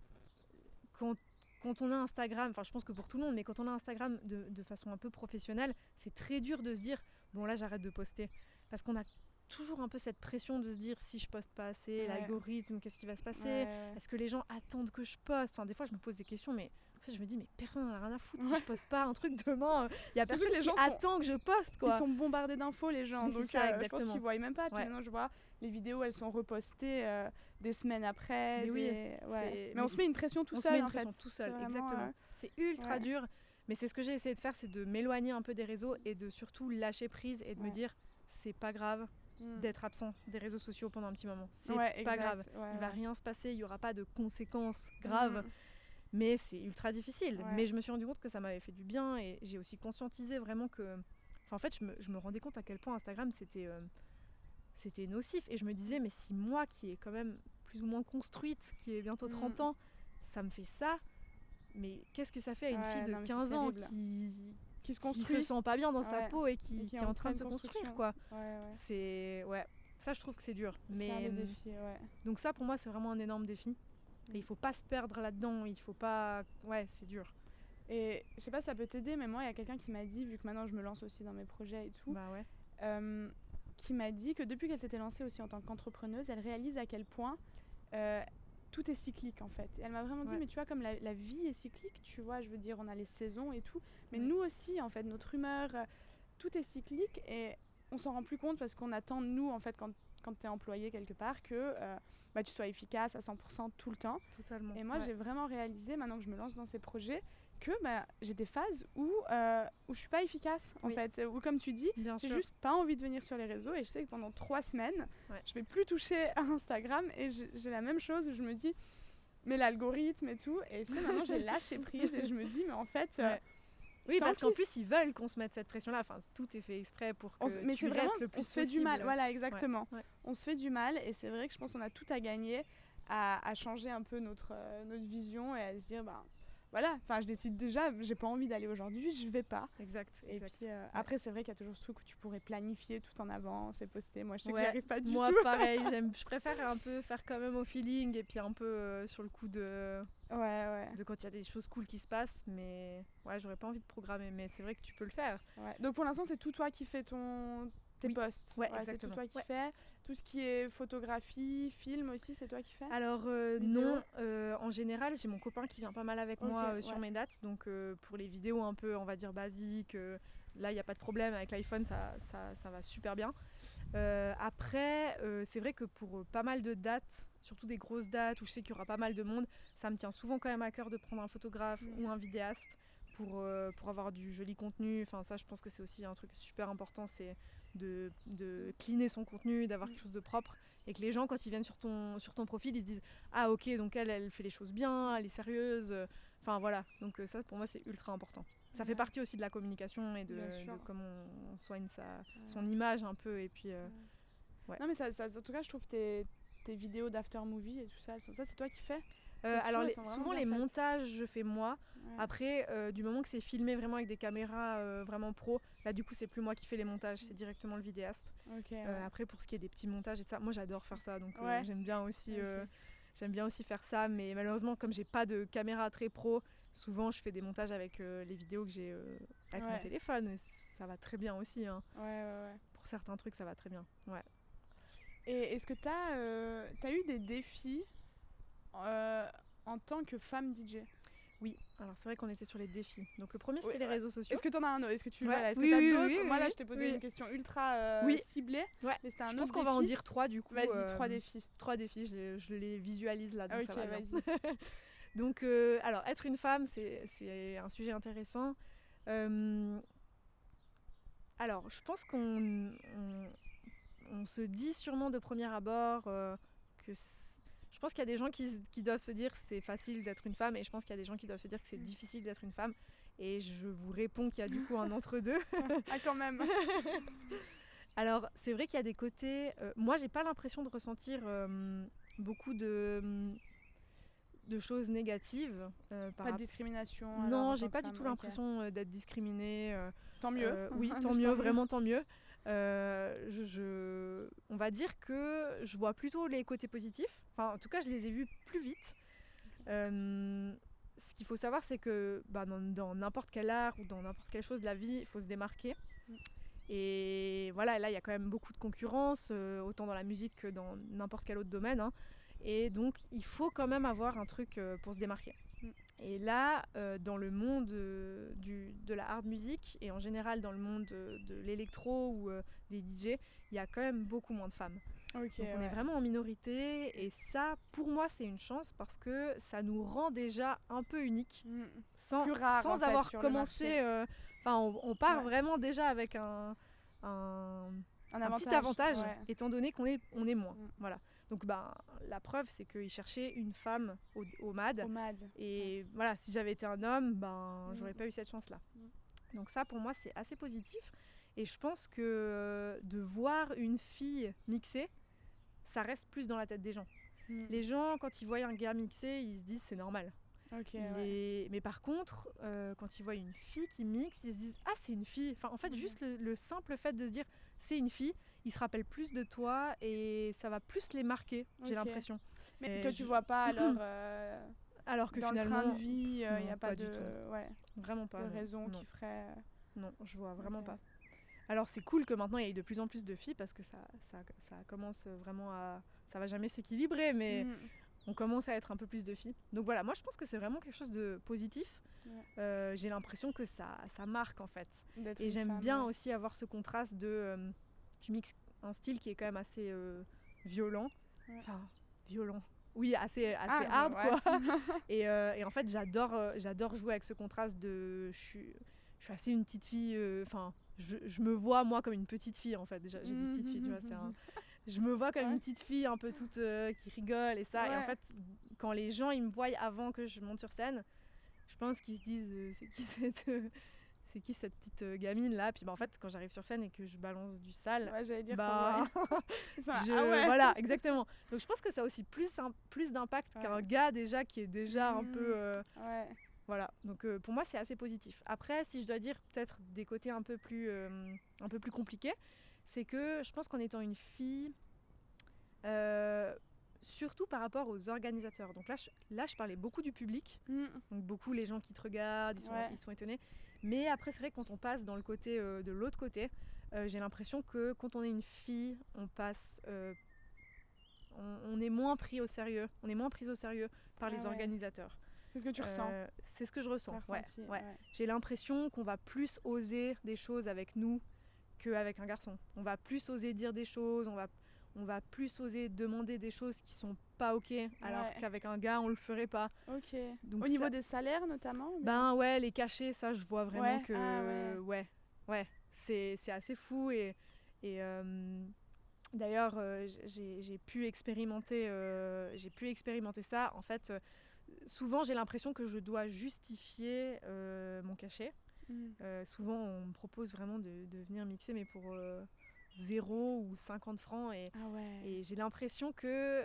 Speaker 2: quand on a Instagram, enfin je pense que pour tout le monde, mais quand on a Instagram de façon un peu professionnelle, c'est très dur de se dire bon là j'arrête de poster. Parce qu'on a toujours un peu cette pression de se dire si je poste pas assez, l'algorithme, qu'est-ce qui va se passer, est-ce que les gens attendent que je poste. Enfin des fois je me pose des questions, mais en fait je me dis mais personne n'en a rien à foutre si je poste pas un truc demain. Il y a personne qui attend que je poste quoi.
Speaker 1: Ils sont bombardés d'infos les gens,
Speaker 2: mais
Speaker 1: donc
Speaker 2: ça,
Speaker 1: je pense qu'ils voient même pas. Puis maintenant je vois les vidéos, elles sont repostées des semaines après. Mais on se met une pression tout seul en fait.
Speaker 2: Tout seul, exactement. C'est ultra dur. Mais c'est ce que j'ai essayé de faire, c'est de m'éloigner un peu des réseaux et de surtout lâcher prise et de me dire c'est pas grave d'être absent des réseaux sociaux pendant un petit moment. C'est pas grave. Il va rien se passer, il y aura pas de conséquences graves. Mais c'est ultra difficile. Mais je me suis rendu compte que ça m'avait fait du bien et j'ai aussi conscientisé vraiment que... Enfin, en fait, je me rendais compte à quel point Instagram c'était nocif. Et je me disais, mais si moi qui est quand même plus ou moins construite, qui est bientôt 30 ans, ça me fait ça, mais qu'est-ce que ça fait à une fille de 15 ans qui se sent pas bien dans sa peau et qui est en train de se construire quoi. C'est ça je trouve que c'est dur. Mais
Speaker 1: c'est un des défis,
Speaker 2: donc ça pour moi c'est vraiment un énorme défi. Et il faut pas se perdre là-dedans, il faut pas... c'est dur.
Speaker 1: Et je sais pas si ça peut t'aider, mais moi il y a quelqu'un qui m'a dit, vu que maintenant je me lance aussi dans mes projets et tout, qui m'a dit que depuis qu'elle s'était lancée aussi en tant qu'entrepreneuse, elle réalise à quel point tout est cyclique en fait. Et elle m'a vraiment dit, mais tu vois, comme la vie est cyclique, tu vois, je veux dire, on a les saisons et tout, mais nous aussi, en fait, notre humeur, tout est cyclique et on s'en rend plus compte parce qu'on attend de nous, en fait, quand tu es employé quelque part, que tu sois efficace à 100% tout le temps.
Speaker 2: Totalement.
Speaker 1: Et moi, j'ai vraiment réalisé, maintenant que je me lance dans ces projets, que j'ai des phases où je suis pas efficace en fait, où comme tu dis, j'ai juste pas envie de venir sur les réseaux et je sais que pendant 3 semaines je vais plus toucher à Instagram et j'ai la même chose où je me dis mais l'algorithme et tout, et tu sais maintenant j'ai lâché prise et je me dis mais en fait
Speaker 2: oui, parce qu'en plus ils veulent qu'on se mette cette pression là, enfin tout est fait exprès pour que
Speaker 1: mais
Speaker 2: tu
Speaker 1: c'est
Speaker 2: restes le plus
Speaker 1: on se fait
Speaker 2: possible.
Speaker 1: du mal, voilà exactement. On se fait du mal et c'est vrai que je pense qu'on a tout à gagner à changer un peu notre vision et à se dire voilà, enfin je décide déjà, j'ai pas envie d'aller aujourd'hui, je vais pas.
Speaker 2: Exact.
Speaker 1: Et puis après c'est vrai qu'il y a toujours ce truc où tu pourrais planifier tout en avance et poster. Moi je sais que
Speaker 2: Ouais,
Speaker 1: j'y arrive pas du
Speaker 2: moi
Speaker 1: tout.
Speaker 2: pareil, je préfère un peu faire quand même au feeling et puis un peu sur le coup de quand il y a des choses cool qui se passent, mais ouais, j'aurais pas envie de programmer, mais c'est vrai que tu peux le faire.
Speaker 1: Ouais. Donc pour l'instant c'est tout toi qui fais tes posts.
Speaker 2: Ouais,
Speaker 1: C'est tout
Speaker 2: exactement.
Speaker 1: toi qui fais. Tout ce qui est photographie, film aussi, c'est toi qui fais?
Speaker 2: Alors
Speaker 1: Vidéo?
Speaker 2: non, en général, j'ai mon copain qui vient pas mal avec moi sur
Speaker 1: ouais.
Speaker 2: mes dates, donc pour les vidéos un peu, on va dire, basiques, là, il n'y a pas de problème, avec l'iPhone, ça va super bien. Après, c'est vrai que pour pas mal de dates, surtout des grosses dates où je sais qu'il y aura pas mal de monde, ça me tient souvent quand même à cœur de prendre un photographe ou un vidéaste pour avoir du joli contenu. Enfin, ça, je pense que c'est aussi un truc super important, c'est de cleaner son contenu, d'avoir quelque chose de propre, et que les gens, quand ils viennent sur ton profil, ils se disent « Ah ok, donc elle fait les choses bien, elle est sérieuse ». Enfin voilà, donc ça pour moi c'est ultra important. Ça fait partie aussi de la communication et de comment on soigne son image un peu, et puis
Speaker 1: Non mais ça, en tout cas je trouve tes vidéos d'after movie et tout ça, ça c'est toi qui fais?
Speaker 2: Alors souvent les montages je fais moi. Après du moment que c'est filmé vraiment avec des caméras vraiment pro, là du coup c'est plus moi qui fais les montages, c'est directement le vidéaste. Après pour ce qui est des petits montages et ça, moi j'adore faire ça, donc j'aime bien aussi faire ça, mais malheureusement comme j'ai pas de caméra très pro, souvent je fais des montages avec les vidéos que j'ai avec mon téléphone, et ça va très bien aussi hein. Pour certains trucs ça va très bien.
Speaker 1: Et est-ce que t'as eu des défis en tant que femme DJ?
Speaker 2: Oui, alors c'est vrai qu'on était sur les défis. Donc le premier c'était les réseaux sociaux.
Speaker 1: Est-ce que t'en as un autre? Est-ce que tu
Speaker 2: t'as
Speaker 1: d'autres? Moi là je t'ai posé une question ultra ciblée.
Speaker 2: Mais c'était un autre défi. Je pense qu'on va en dire 3 du coup.
Speaker 1: Vas-y, 3 défis.
Speaker 2: 3 défis, je les visualise là, donc ça va bien.
Speaker 1: Vas-y.
Speaker 2: Donc alors être une femme c'est un sujet intéressant. Alors je pense qu'on se dit sûrement de premier abord que je pense qu'il y a des gens qui doivent se dire que c'est facile d'être une femme, et je pense qu'il y a des gens qui doivent se dire que c'est difficile d'être une femme, et je vous réponds qu'il y a du coup un entre-deux.
Speaker 1: Ah quand même.
Speaker 2: Alors c'est vrai qu'il y a des côtés, moi j'ai pas l'impression de ressentir beaucoup de choses négatives.
Speaker 1: Pas de discrimination?
Speaker 2: Non, j'ai pas du tout l'impression d'être discriminée.
Speaker 1: Tant mieux.
Speaker 2: Oui, tant mieux, vraiment tant mieux. On va dire que je vois plutôt les côtés positifs. Enfin, en tout cas, je les ai vus plus vite. Ce qu'il faut savoir, c'est que dans n'importe quel art ou dans n'importe quelle chose de la vie, il faut se démarquer. Et voilà, là, il y a quand même beaucoup de concurrence, autant dans la musique que dans n'importe quel autre domaine. Hein. Et donc, il faut quand même avoir un truc pour se démarquer. Et là, dans le monde de la hard music, et en général dans le monde de l'électro ou des DJ, il y a quand même beaucoup moins de femmes. Donc on est vraiment en minorité, et ça, pour moi, c'est une chance parce que ça nous rend déjà un peu uniques, sans avoir commencé. On part vraiment déjà avec un petit avantage, étant donné qu'on est moins. Voilà. Donc la preuve, c'est qu'ils cherchaient une femme au MAD. Et voilà, si j'avais été un homme, j'aurais pas eu cette chance-là. Donc ça, pour moi, c'est assez positif. Et je pense que de voir une fille mixer, ça reste plus dans la tête des gens. Les gens, quand ils voient un gars mixer, ils se disent c'est normal. Mais par contre, quand ils voient une fille qui mixe, ils se disent ah, c'est une fille. Enfin, en fait, juste le simple fait de se dire c'est une fille, ils se rappellent plus de toi et ça va plus les marquer, j'ai l'impression.
Speaker 1: Mais que tu vois pas alors que dans finalement, le train de vie, il n'y a pas de
Speaker 2: vraiment pas
Speaker 1: de raison qui ferait.
Speaker 2: Non, je vois vraiment pas. Alors c'est cool que maintenant il y ait de plus en plus de filles parce que ça commence vraiment à. Ça va jamais s'équilibrer, mais on commence à être un peu plus de filles. Donc voilà, moi je pense que c'est vraiment quelque chose de positif. J'ai l'impression que ça marque en fait. Et j'aime bien aussi avoir ce contraste de. Je mixe un style qui est quand même assez violent. Enfin, violent. Oui, assez hard quoi. Et en fait, j'adore jouer avec ce contraste de. Je suis assez une petite fille. Enfin, je me vois moi comme une petite fille en fait. Déjà, j'ai dit petite fille, tu vois. Je me vois comme une petite fille un peu toute qui rigole et ça. Et en fait, quand les gens ils me voient avant que je monte sur scène, je pense qu'ils se disent c'est qui cette petite gamine là. Puis en fait, quand j'arrive sur scène et que je balance du sale,
Speaker 1: j'allais dire
Speaker 2: voilà, exactement. Donc je pense que ça a aussi plus d'impact qu'un gars déjà qui est déjà un peu Voilà, donc pour moi c'est assez positif. Après, si je dois dire peut-être des côtés un peu plus compliqués, c'est que je pense qu'en étant une fille, surtout par rapport aux organisateurs, donc là je parlais beaucoup du public, donc beaucoup les gens qui te regardent, ils sont étonnés. Mais après c'est vrai que quand on passe dans le côté de l'autre côté, j'ai l'impression que quand on est une fille, on est moins pris au sérieux, on est moins prise au sérieux par les organisateurs.
Speaker 1: C'est ce que tu ressens?
Speaker 2: C'est ce que je ressens,
Speaker 1: ressenti,
Speaker 2: ouais. J'ai l'impression qu'on va plus oser des choses avec nous qu'avec un garçon. On va plus oser dire des choses, on va plus oser demander des choses qui sont pas ok, alors qu'avec un gars on le ferait pas.
Speaker 1: Ok. Donc au niveau des salaires notamment?
Speaker 2: Ben ouais, les cachets, ça je vois vraiment que c'est assez fou et d'ailleurs j'ai pu expérimenter ça. En fait, souvent j'ai l'impression que je dois justifier mon cachet. Souvent on me propose vraiment de venir mixer, mais pour 0 ou 50 francs et j'ai l'impression que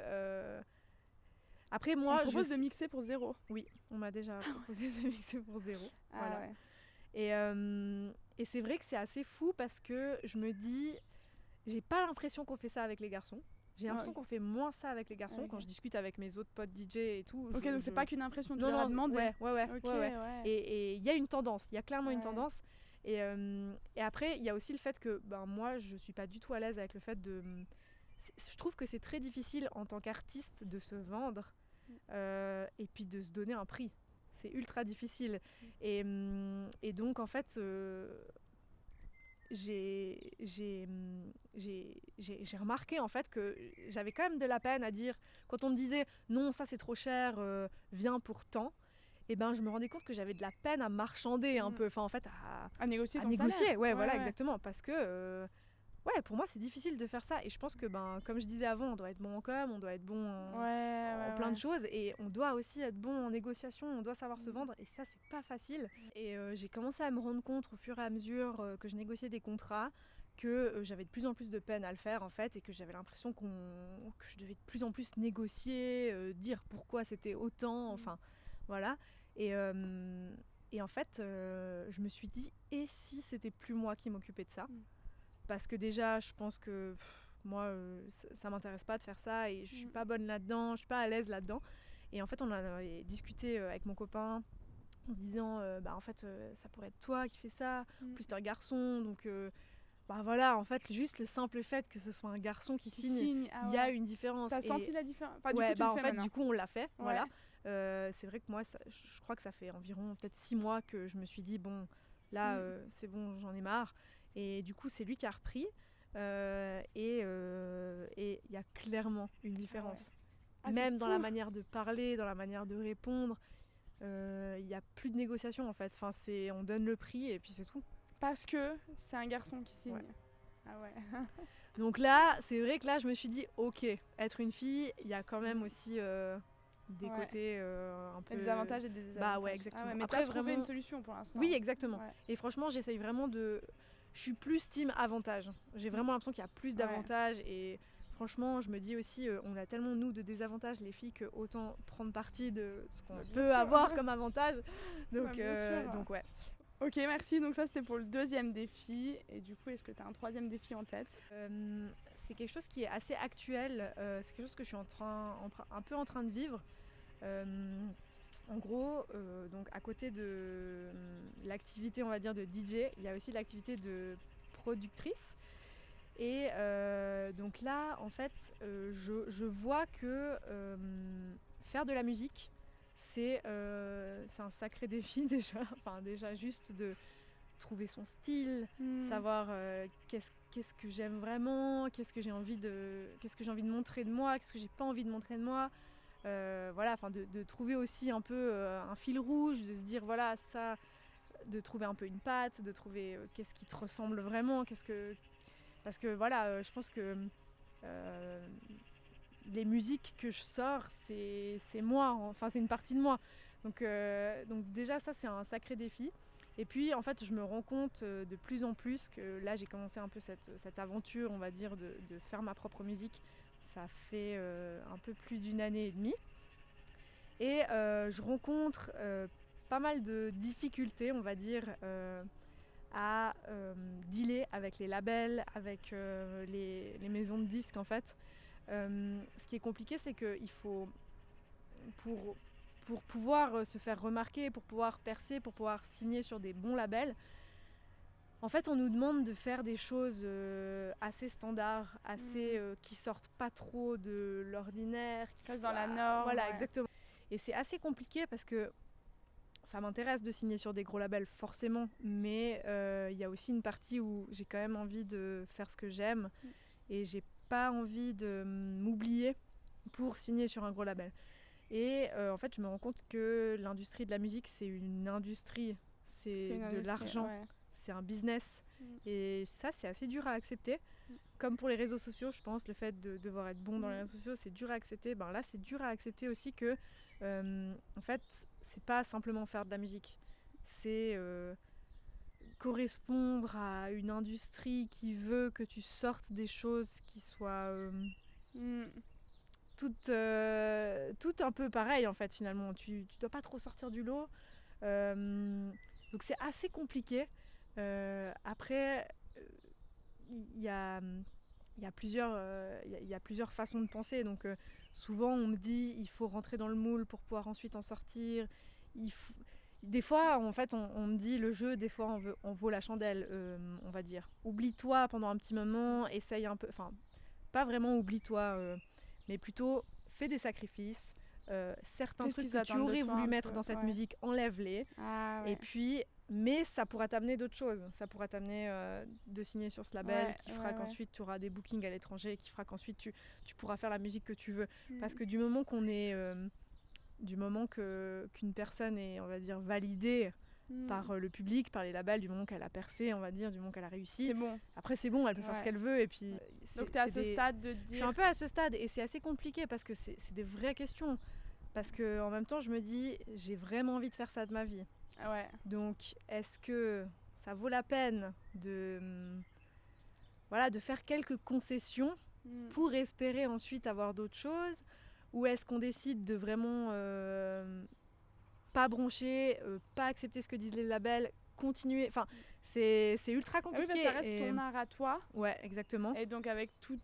Speaker 2: après moi
Speaker 1: on propose de mixer pour 0.
Speaker 2: Oui, on m'a déjà proposé de mixer pour 0. Voilà.
Speaker 1: Ouais.
Speaker 2: Et c'est vrai que c'est assez fou parce que je me dis, j'ai pas l'impression qu'on fait ça avec les garçons. J'ai l'impression qu'on fait moins ça avec les garçons quand je discute avec mes autres potes DJ et tout.
Speaker 1: Ok, donc c'est pas qu'une impression, tu leur as demandé.
Speaker 2: Ouais. Et il y a une tendance, il y a clairement une tendance. Et après, il y a aussi le fait que moi, je suis pas du tout à l'aise avec le fait de... Je trouve que c'est très difficile en tant qu'artiste de se vendre et puis de se donner un prix. C'est ultra difficile. Et donc, en fait... j'ai remarqué en fait que j'avais quand même de la peine à dire, quand on me disait non ça c'est trop cher, viens pour tant, et je me rendais compte que j'avais de la peine à marchander un peu, enfin en fait
Speaker 1: à négocier ton
Speaker 2: négocier
Speaker 1: salaire.
Speaker 2: Voilà exactement, parce que pour moi c'est difficile de faire ça, et je pense que comme je disais avant, on doit être bon en com, on doit être bon en plein de choses, et on doit aussi être bon en négociation, on doit savoir se vendre, et ça c'est pas facile. Et j'ai commencé à me rendre compte au fur et à mesure que je négociais des contrats que j'avais de plus en plus de peine à le faire en fait, et que j'avais l'impression que je devais de plus en plus négocier, dire pourquoi c'était autant, enfin voilà. Et en fait je me suis dit, et si c'était plus moi qui m'occupais de ça, parce que déjà je pense que moi ça m'intéresse pas de faire ça, et je suis pas bonne là-dedans, je suis pas à l'aise là-dedans. Et en fait on en avait discuté avec mon copain en se disant en fait ça pourrait être toi qui fais ça, en plus t'es un garçon, donc voilà, en fait juste le simple fait que ce soit un garçon qui signe, il y a une différence.
Speaker 1: T'as senti la différence?
Speaker 2: Du coup on l'a fait, voilà. C'est vrai que moi je crois que ça fait environ peut-être 6 mois que je me suis dit bon là c'est bon, j'en ai marre. Et du coup, c'est lui qui a repris. Et il y a clairement une différence. Même dans la manière de parler, dans la manière de répondre. Il n'y a plus de négociation en fait. Enfin, on donne le prix et puis c'est tout.
Speaker 1: Parce que c'est un garçon qui signe. Ah ouais.
Speaker 2: Donc là, c'est vrai que là, je me suis dit, ok, être une fille, il y a quand même aussi des côtés un peu...
Speaker 1: Des avantages et des désavantages.
Speaker 2: Exactement.
Speaker 1: Mais après, trouver une solution pour l'instant.
Speaker 2: Oui, exactement. Et franchement, j'essaye vraiment de... Je suis plus team avantage. J'ai vraiment l'impression qu'il y a plus d'avantages. Et franchement, je me dis aussi, on a tellement, nous, de désavantages, les filles, que autant prendre parti de ce qu'on peut avoir comme avantage. Donc, donc ouais.
Speaker 1: Ok, merci. Donc ça, c'était pour le deuxième défi. Et du coup, est-ce que tu as un troisième défi en tête?
Speaker 2: C'est quelque chose qui est assez actuel. C'est quelque chose que je suis un peu en train de vivre. En gros, donc à côté de l'activité, on va dire, de DJ, il y a aussi l'activité de productrice. Et donc là, en fait, je vois que faire de la musique, c'est un sacré défi déjà. Enfin, déjà juste de trouver son style, savoir qu'est-ce que j'aime vraiment, qu'est-ce que j'ai envie de montrer de moi, qu'est-ce que j'ai pas envie de montrer de moi. Voilà, enfin de trouver aussi un peu un fil rouge, de se dire voilà ça, de trouver un peu une patte, de trouver qu'est-ce qui te ressemble vraiment, parce que voilà, je pense que les musiques que je sors, c'est moi, enfin c'est une partie de moi, donc déjà ça c'est un sacré défi. Et puis en fait je me rends compte de plus en plus que là j'ai commencé un peu cette aventure, on va dire, de faire ma propre musique. Ça fait un peu plus d'1 année et demie. Et je rencontre pas mal de difficultés, on va dire, à dealer avec les labels, avec les maisons de disques en fait. Ce qui est compliqué, c'est qu'il faut, pour pouvoir se faire remarquer, pour pouvoir percer, pour pouvoir signer sur des bons labels, en fait, on nous demande de faire des choses assez standards, assez qui sortent pas trop de l'ordinaire, qui
Speaker 1: restent dans la norme.
Speaker 2: Voilà,
Speaker 1: ouais.
Speaker 2: exactement. Et c'est assez compliqué parce que ça m'intéresse de signer sur des gros labels, forcément, mais il y a aussi une partie où j'ai quand même envie de faire ce que j'aime et j'ai pas envie de m'oublier pour signer sur un gros label. Et en fait, je me rends compte que l'industrie de la musique, c'est une industrie, c'est de l'argent.
Speaker 1: Ouais.
Speaker 2: C'est un business et ça c'est assez dur à accepter, comme pour les réseaux sociaux, je pense. Le fait de devoir être bon dans les réseaux sociaux, c'est dur à accepter. Ben là c'est dur à accepter aussi que en fait c'est pas simplement faire de la musique, c'est correspondre à une industrie qui veut que tu sortes des choses qui soient toutes un peu pareilles en fait. Finalement tu dois pas trop sortir du lot, donc c'est assez compliqué. Après, il y a plusieurs façons de penser. Donc, souvent, on me dit il faut rentrer dans le moule pour pouvoir ensuite en sortir. Des fois, en fait, on me dit le jeu, des fois, on vaut la chandelle, on va dire. Oublie-toi pendant un petit moment, essaye un peu. Enfin, pas vraiment oublie-toi, mais plutôt fais des sacrifices. Certains trucs que tu aurais voulu mettre dans cette musique, enlève-les. Et puis, mais ça pourra t'amener d'autres choses. Ça pourra t'amener de signer sur ce label qui fera qu'ensuite tu auras des bookings à l'étranger, qui fera qu'ensuite tu pourras faire la musique que tu veux. Parce que du moment qu'une personne est, on va dire, validée par le public, par les labels, du moment qu'elle a percé, on va dire, du moment qu'elle a réussi.
Speaker 1: C'est bon.
Speaker 2: Après, c'est bon, elle peut faire ce qu'elle veut. Et puis,
Speaker 1: donc, tu es à ce stade de te dire.
Speaker 2: Je suis un peu à ce stade et c'est assez compliqué parce que c'est des vraies questions. Parce qu'en même temps, je me dis, j'ai vraiment envie de faire ça de ma vie.
Speaker 1: Ouais.
Speaker 2: Donc, est-ce que ça vaut la peine de faire quelques concessions pour espérer ensuite avoir d'autres choses, ou est-ce qu'on décide de vraiment pas broncher, pas accepter ce que disent les labels, continuer. Enfin, c'est ultra compliqué.
Speaker 1: Oui, mais ça reste ton art à toi.
Speaker 2: Ouais, exactement.
Speaker 1: Et donc avec tous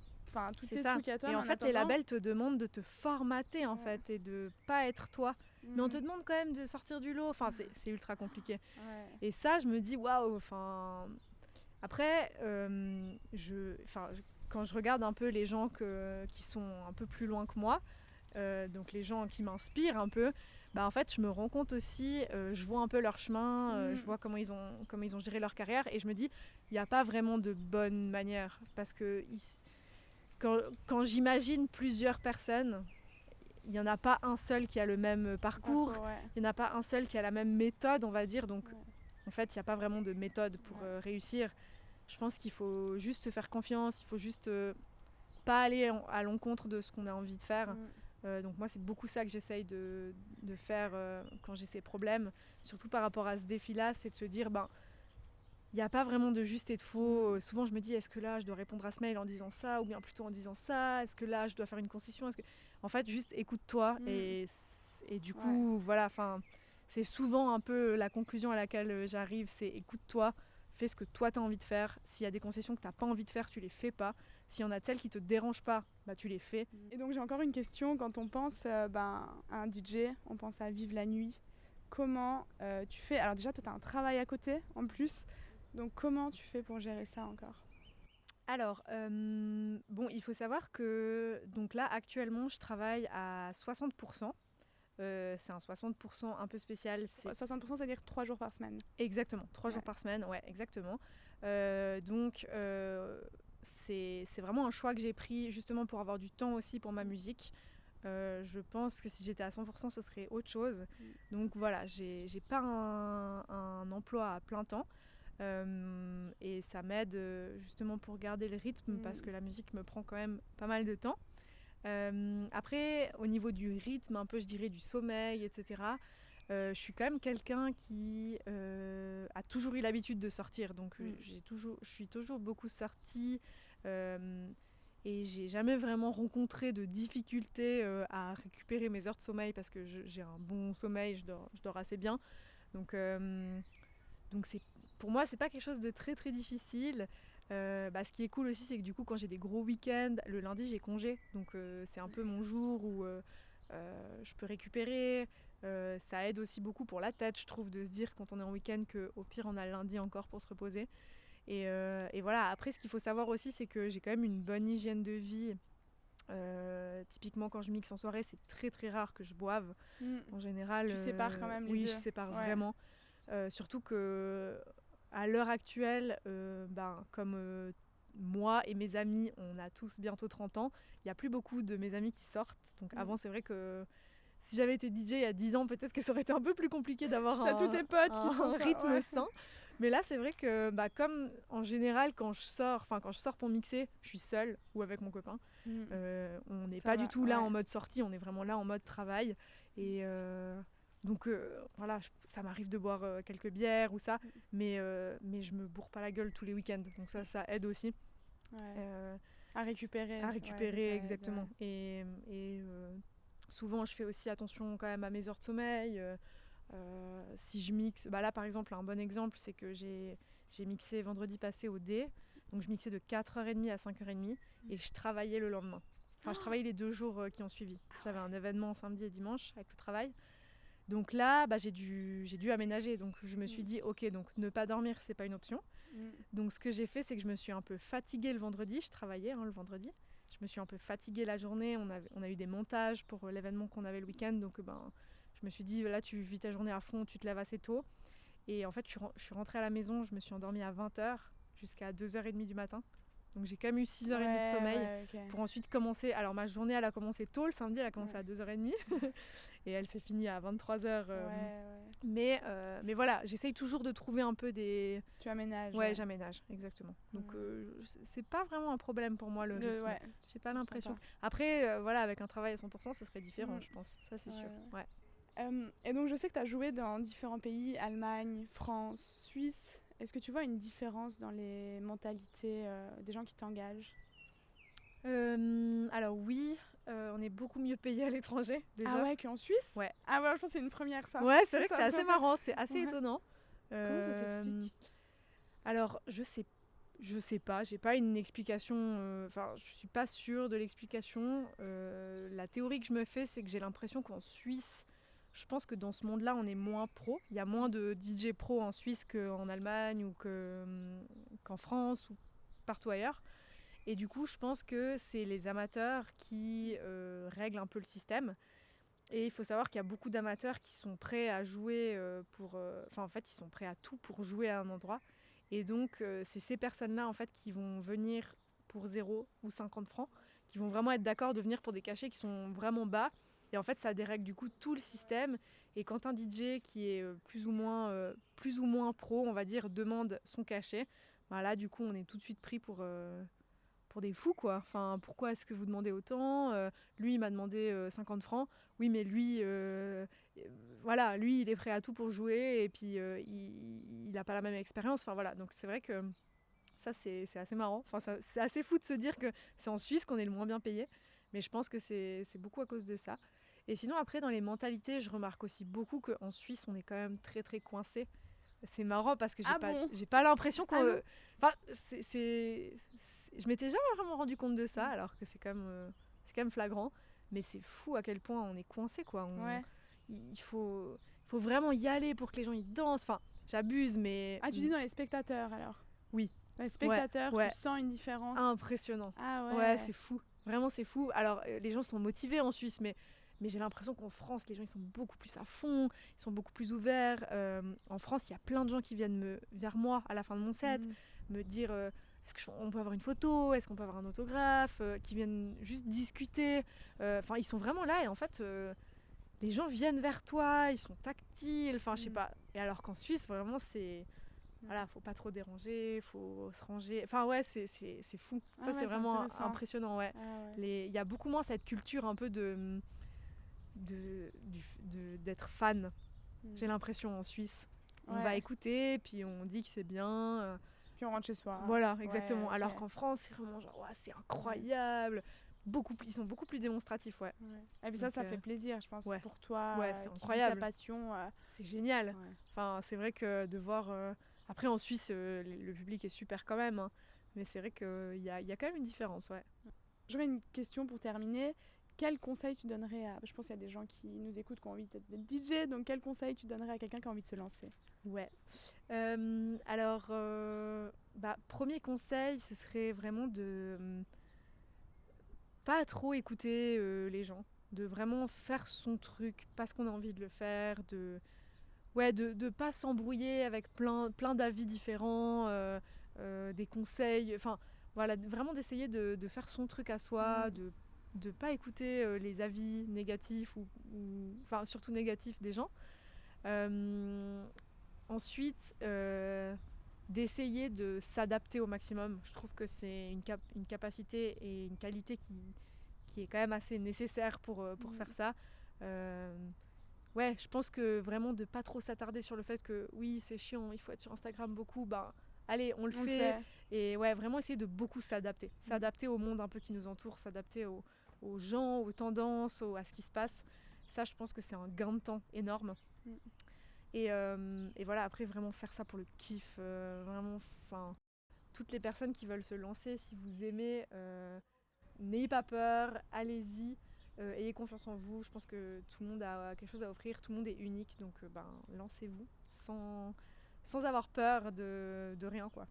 Speaker 1: tes
Speaker 2: ça.
Speaker 1: trucs à toi.
Speaker 2: Et en fait, les labels te demandent de te formater en fait et de pas être toi. Mais on te demande quand même de sortir du lot. Enfin, c'est ultra compliqué.
Speaker 1: Ouais.
Speaker 2: Et ça, je me dis waouh. Enfin, après, quand je regarde un peu les gens qui sont un peu plus loin que moi, donc les gens qui m'inspirent un peu. Bah en fait, je me rends compte aussi, je vois un peu leur chemin, je vois comment ils ont géré leur carrière et je me dis, il n'y a pas vraiment de bonne manière parce que quand j'imagine plusieurs personnes, il n'y en a pas un seul qui a le même parcours, il n'y en a pas un seul qui a la même méthode, on va dire. Donc en fait, il n'y a pas vraiment de méthode pour réussir. Je pense qu'il faut juste se faire confiance, il faut juste pas aller à l'encontre de ce qu'on a envie de faire. Donc moi c'est beaucoup ça que j'essaye de faire quand j'ai ces problèmes, surtout par rapport à ce défi-là, c'est de se dire il n'y a pas vraiment de juste et de faux. Souvent je me dis est-ce que là je dois répondre à ce mail en disant ça ou bien plutôt en disant ça, est-ce que là je dois faire une concession, en fait juste écoute-toi et du coup voilà, enfin c'est souvent un peu la conclusion à laquelle j'arrive, c'est écoute-toi, fais ce que toi tu as envie de faire. S'il y a des concessions que tu n'as pas envie de faire, tu les fais pas. S'il y en a de celles qui te dérangent pas, bah tu les fais.
Speaker 1: Et donc j'ai encore une question. Quand on pense à un DJ, on pense à vivre la nuit. Comment tu fais? Alors déjà, toi, tu as un travail à côté en plus. Donc comment tu fais pour gérer ça encore?
Speaker 2: Alors, il faut savoir que donc là, actuellement, je travaille à 60%. C'est un 60% un peu spécial.
Speaker 1: 60%, c'est-à-dire 3 jours par semaine.
Speaker 2: Exactement, 3 jours par semaine, ouais, exactement. C'est vraiment un choix que j'ai pris justement pour avoir du temps aussi pour ma musique. Je pense que si j'étais à 100%, ce serait autre chose. Donc voilà, j'ai pas un emploi à plein temps. Et ça m'aide justement pour garder le rythme parce que la musique me prend quand même pas mal de temps. Après, au niveau du rythme, un peu je dirais du sommeil, etc., je suis quand même quelqu'un qui a toujours eu l'habitude de sortir. Donc je suis toujours beaucoup sortie et j'ai jamais vraiment rencontré de difficultés à récupérer mes heures de sommeil parce que j'ai un bon sommeil, je dors assez bien. Donc pour moi, c'est pas quelque chose de très très difficile. Ce qui est cool aussi, c'est que du coup, quand j'ai des gros week-ends, le lundi j'ai congé, donc c'est un peu mon jour où je peux récupérer. Ça aide aussi beaucoup pour la tête, je trouve, de se dire quand on est en week-end qu'au pire on a le lundi encore pour se reposer. Et voilà, après ce qu'il faut savoir aussi, c'est que j'ai quand même une bonne hygiène de vie. Typiquement quand je mixe en soirée, c'est très très rare que je boive. En général,
Speaker 1: tu sépares quand même les deux.
Speaker 2: Oui, je sépare vraiment. Surtout que à l'heure actuelle, comme moi et mes amis, on a tous bientôt 30 ans, il n'y a plus beaucoup de mes amis qui sortent. Donc avant, c'est vrai que si j'avais été DJ il y a 10 ans, peut-être que ça aurait été un peu plus compliqué d'avoir
Speaker 1: tous tes potes qui sont
Speaker 2: rythme sain. Mais là, c'est vrai que comme en général, quand je sors pour mixer, je suis seule ou avec mon copain. On n'est pas du tout là en mode sortie, on est vraiment là en mode travail. Et donc voilà, ça m'arrive de boire quelques bières ou ça, mais je me bourre pas la gueule tous les week-ends. Donc ça aide aussi.
Speaker 1: À récupérer.
Speaker 2: Exactement. Aide, et souvent, je fais aussi attention quand même à mes heures de sommeil. Si je mixe, là par exemple, un bon exemple, c'est que j'ai mixé vendredi passé au D. Donc je mixais de 4h30 à 5h30 et je travaillais le lendemain. Enfin, je travaillais les 2 jours qui ont suivi. J'avais un événement samedi et dimanche avec le travail. Donc là, j'ai dû aménager. Donc je me suis dit, ok, donc ne pas dormir, c'est pas une option. Donc ce que j'ai fait, c'est que je me suis un peu fatiguée le vendredi. Je travaillais le vendredi. Je me suis un peu fatiguée la journée. On a eu des montages pour l'événement qu'on avait le week-end. Donc je me suis dit, là, tu vis ta journée à fond, tu te lèves assez tôt. Et en fait, je suis rentrée à la maison, je me suis endormie à 20h jusqu'à 2h30 du matin. Donc j'ai quand même eu 6h30 de sommeil pour ensuite commencer. Alors ma journée, elle a commencé tôt, le samedi, elle a commencé à 2h30 et elle s'est finie à 23h. Mais voilà, j'essaye toujours de trouver un peu des...
Speaker 1: Tu aménages.
Speaker 2: Ouais, j'aménage, exactement. Donc c'est pas vraiment un problème pour moi le rythme. J'ai pas l'impression. Après, voilà, avec un travail à 100%, ce serait différent, je pense. Ça, c'est sûr. Ouais.
Speaker 1: Et donc je sais que tu as joué dans différents pays, Allemagne, France, Suisse. Est-ce que tu vois une différence dans les mentalités des gens qui t'engagent ?
Speaker 2: Alors oui, on est beaucoup mieux payé à l'étranger déjà.
Speaker 1: Ah ouais, qu'en Suisse ?
Speaker 2: Ouais.
Speaker 1: Ah ouais, je pense que c'est une première ça.
Speaker 2: Ouais, c'est vrai que c'est assez marrant, c'est assez étonnant.
Speaker 1: Comment ça s'explique ?
Speaker 2: Alors je sais pas, j'ai pas une explication, je suis pas sûre de l'explication. La théorie que je me fais, c'est que j'ai l'impression qu'en Suisse, je pense que dans ce monde-là, on est moins pro. Il y a moins de DJ pro en Suisse qu'en Allemagne ou qu'en France ou partout ailleurs. Et du coup, je pense que c'est les amateurs qui règlent un peu le système. Et il faut savoir qu'il y a beaucoup d'amateurs qui sont prêts à jouer ils sont prêts à tout pour jouer à un endroit. Et donc, c'est ces personnes-là, en fait, qui vont venir pour 0 ou 50 francs, qui vont vraiment être d'accord de venir pour des cachets qui sont vraiment bas. Et en fait, ça dérègle du coup tout le système. Et quand un DJ qui est plus ou moins pro, on va dire, demande son cachet, là, du coup, on est tout de suite pris pour des fous, quoi. Enfin, pourquoi est-ce que vous demandez autant ? Lui, il m'a demandé 50 francs. Oui, mais lui, lui, il est prêt à tout pour jouer. Et puis, il n'a pas la même expérience. Enfin, voilà. Donc, c'est vrai que ça, c'est assez marrant. Enfin, c'est assez fou de se dire que c'est en Suisse qu'on est le moins bien payé. Mais je pense que c'est beaucoup à cause de ça. Et sinon, après, dans les mentalités, je remarque aussi beaucoup qu'en Suisse, on est quand même très, très coincé. C'est marrant parce que j'ai pas l'impression qu'on... Je m'étais jamais vraiment rendu compte de ça, alors que c'est quand même flagrant. Mais c'est fou à quel point on est coincé, quoi. Il faut vraiment y aller pour que les gens y dansent. Enfin, j'abuse, mais...
Speaker 1: Ah, tu dis dans les spectateurs, alors ?
Speaker 2: Oui.
Speaker 1: Dans les spectateurs, tu sens une différence ?
Speaker 2: Impressionnant.
Speaker 1: Ah ouais.
Speaker 2: Ouais, c'est fou. Vraiment, c'est fou. Alors, les gens sont motivés en Suisse, mais j'ai l'impression qu'en France, les gens ils sont beaucoup plus à fond, ils sont beaucoup plus ouverts. En France, il y a plein de gens qui viennent vers moi à la fin de mon set, me dire est-ce qu'on peut avoir une photo, est-ce qu'on peut avoir un autographe, qui viennent juste discuter. Ils sont vraiment là et en fait, les gens viennent vers toi, ils sont tactiles, je sais pas. Et alors qu'en Suisse, vraiment, c'est... Voilà, faut pas trop déranger, faut se ranger. Enfin ouais, c'est fou. Ça c'est vraiment impressionnant, ouais. Il y a beaucoup moins cette culture un peu d'être fan. J'ai l'impression en Suisse. On va écouter, puis on dit que c'est bien.
Speaker 1: Puis on rentre chez soi.
Speaker 2: Voilà, exactement. Alors qu'en France, c'est vraiment genre, c'est incroyable. ils sont beaucoup plus démonstratifs, ouais.
Speaker 1: Et puis
Speaker 2: Donc,
Speaker 1: ça fait plaisir, je pense,
Speaker 2: ouais.
Speaker 1: pour toi,
Speaker 2: Ouais, c'est
Speaker 1: qui vis
Speaker 2: incroyable.
Speaker 1: ta passion.
Speaker 2: C'est génial.
Speaker 1: Ouais.
Speaker 2: Enfin, c'est vrai que de voir... Après, en Suisse, le public est super quand même, hein. Mais c'est vrai qu'il y a quand même une différence, ouais.
Speaker 1: J'aurais une question pour terminer. Quel conseil tu donnerais à... Je pense qu'il y a des gens qui nous écoutent qui ont envie d'être DJ, donc quel conseil tu donnerais à quelqu'un qui a envie de se lancer?
Speaker 2: Ouais. Alors, premier conseil, ce serait vraiment de pas trop écouter les gens, de vraiment faire son truc parce qu'on a envie de le faire, de pas s'embrouiller avec plein d'avis différents, des conseils, enfin voilà, vraiment d'essayer de faire son truc à soi, de pas écouter les avis négatifs enfin surtout négatifs des gens. Ensuite, d'essayer de s'adapter au maximum. Je trouve que c'est une capacité et une qualité qui est quand même assez nécessaire pour faire ça. Ouais, je pense que vraiment de pas trop s'attarder sur le fait que oui, c'est chiant, il faut être sur Instagram beaucoup, allez, on le fait. Et ouais, vraiment essayer de beaucoup s'adapter. S'adapter au monde un peu qui nous entoure, s'adapter aux gens, aux tendances, à ce qui se passe. Ça, je pense que c'est un gain de temps énorme. Et voilà, après, vraiment faire ça pour le kiff. Vraiment, enfin, toutes les personnes qui veulent se lancer, si vous aimez, n'ayez pas peur, allez-y. Ayez confiance en vous, je pense que tout le monde a quelque chose à offrir, tout le monde est unique, donc lancez-vous sans avoir peur de rien, quoi.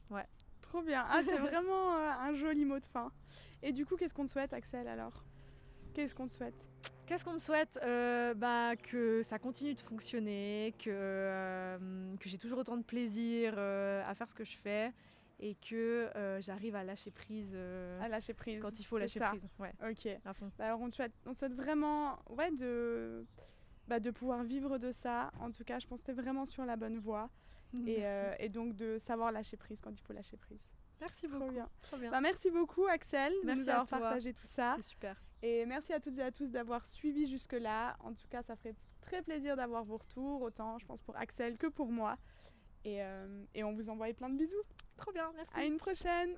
Speaker 2: Ouais.
Speaker 1: Trop bien, c'est vraiment un joli mot de fin. Et du coup, qu'est-ce qu'on te souhaite, Axel, alors? Qu'est-ce qu'on te souhaite?
Speaker 2: Qu'est-ce qu'on me souhaite? Que ça continue de fonctionner, que j'ai toujours autant de plaisir à faire ce que je fais, et que j'arrive à lâcher prise, quand il faut lâcher prise. Ouais.
Speaker 1: Ok.
Speaker 2: À fond.
Speaker 1: Alors on te souhaite vraiment de pouvoir vivre de ça. En tout cas, je pense que tu es vraiment sur la bonne voie. Et donc de savoir lâcher prise quand il faut lâcher prise.
Speaker 2: Merci
Speaker 1: beaucoup.
Speaker 2: Trop bien.
Speaker 1: Merci beaucoup, Axel, de nous avoir partagé tout ça.
Speaker 2: C'était super.
Speaker 1: Et merci à toutes et à tous d'avoir suivi jusque-là. En tout cas, ça ferait très plaisir d'avoir vos retours, autant je pense pour Axel que pour moi. Et on vous envoie plein de bisous.
Speaker 2: Trop bien, merci.
Speaker 1: À une prochaine.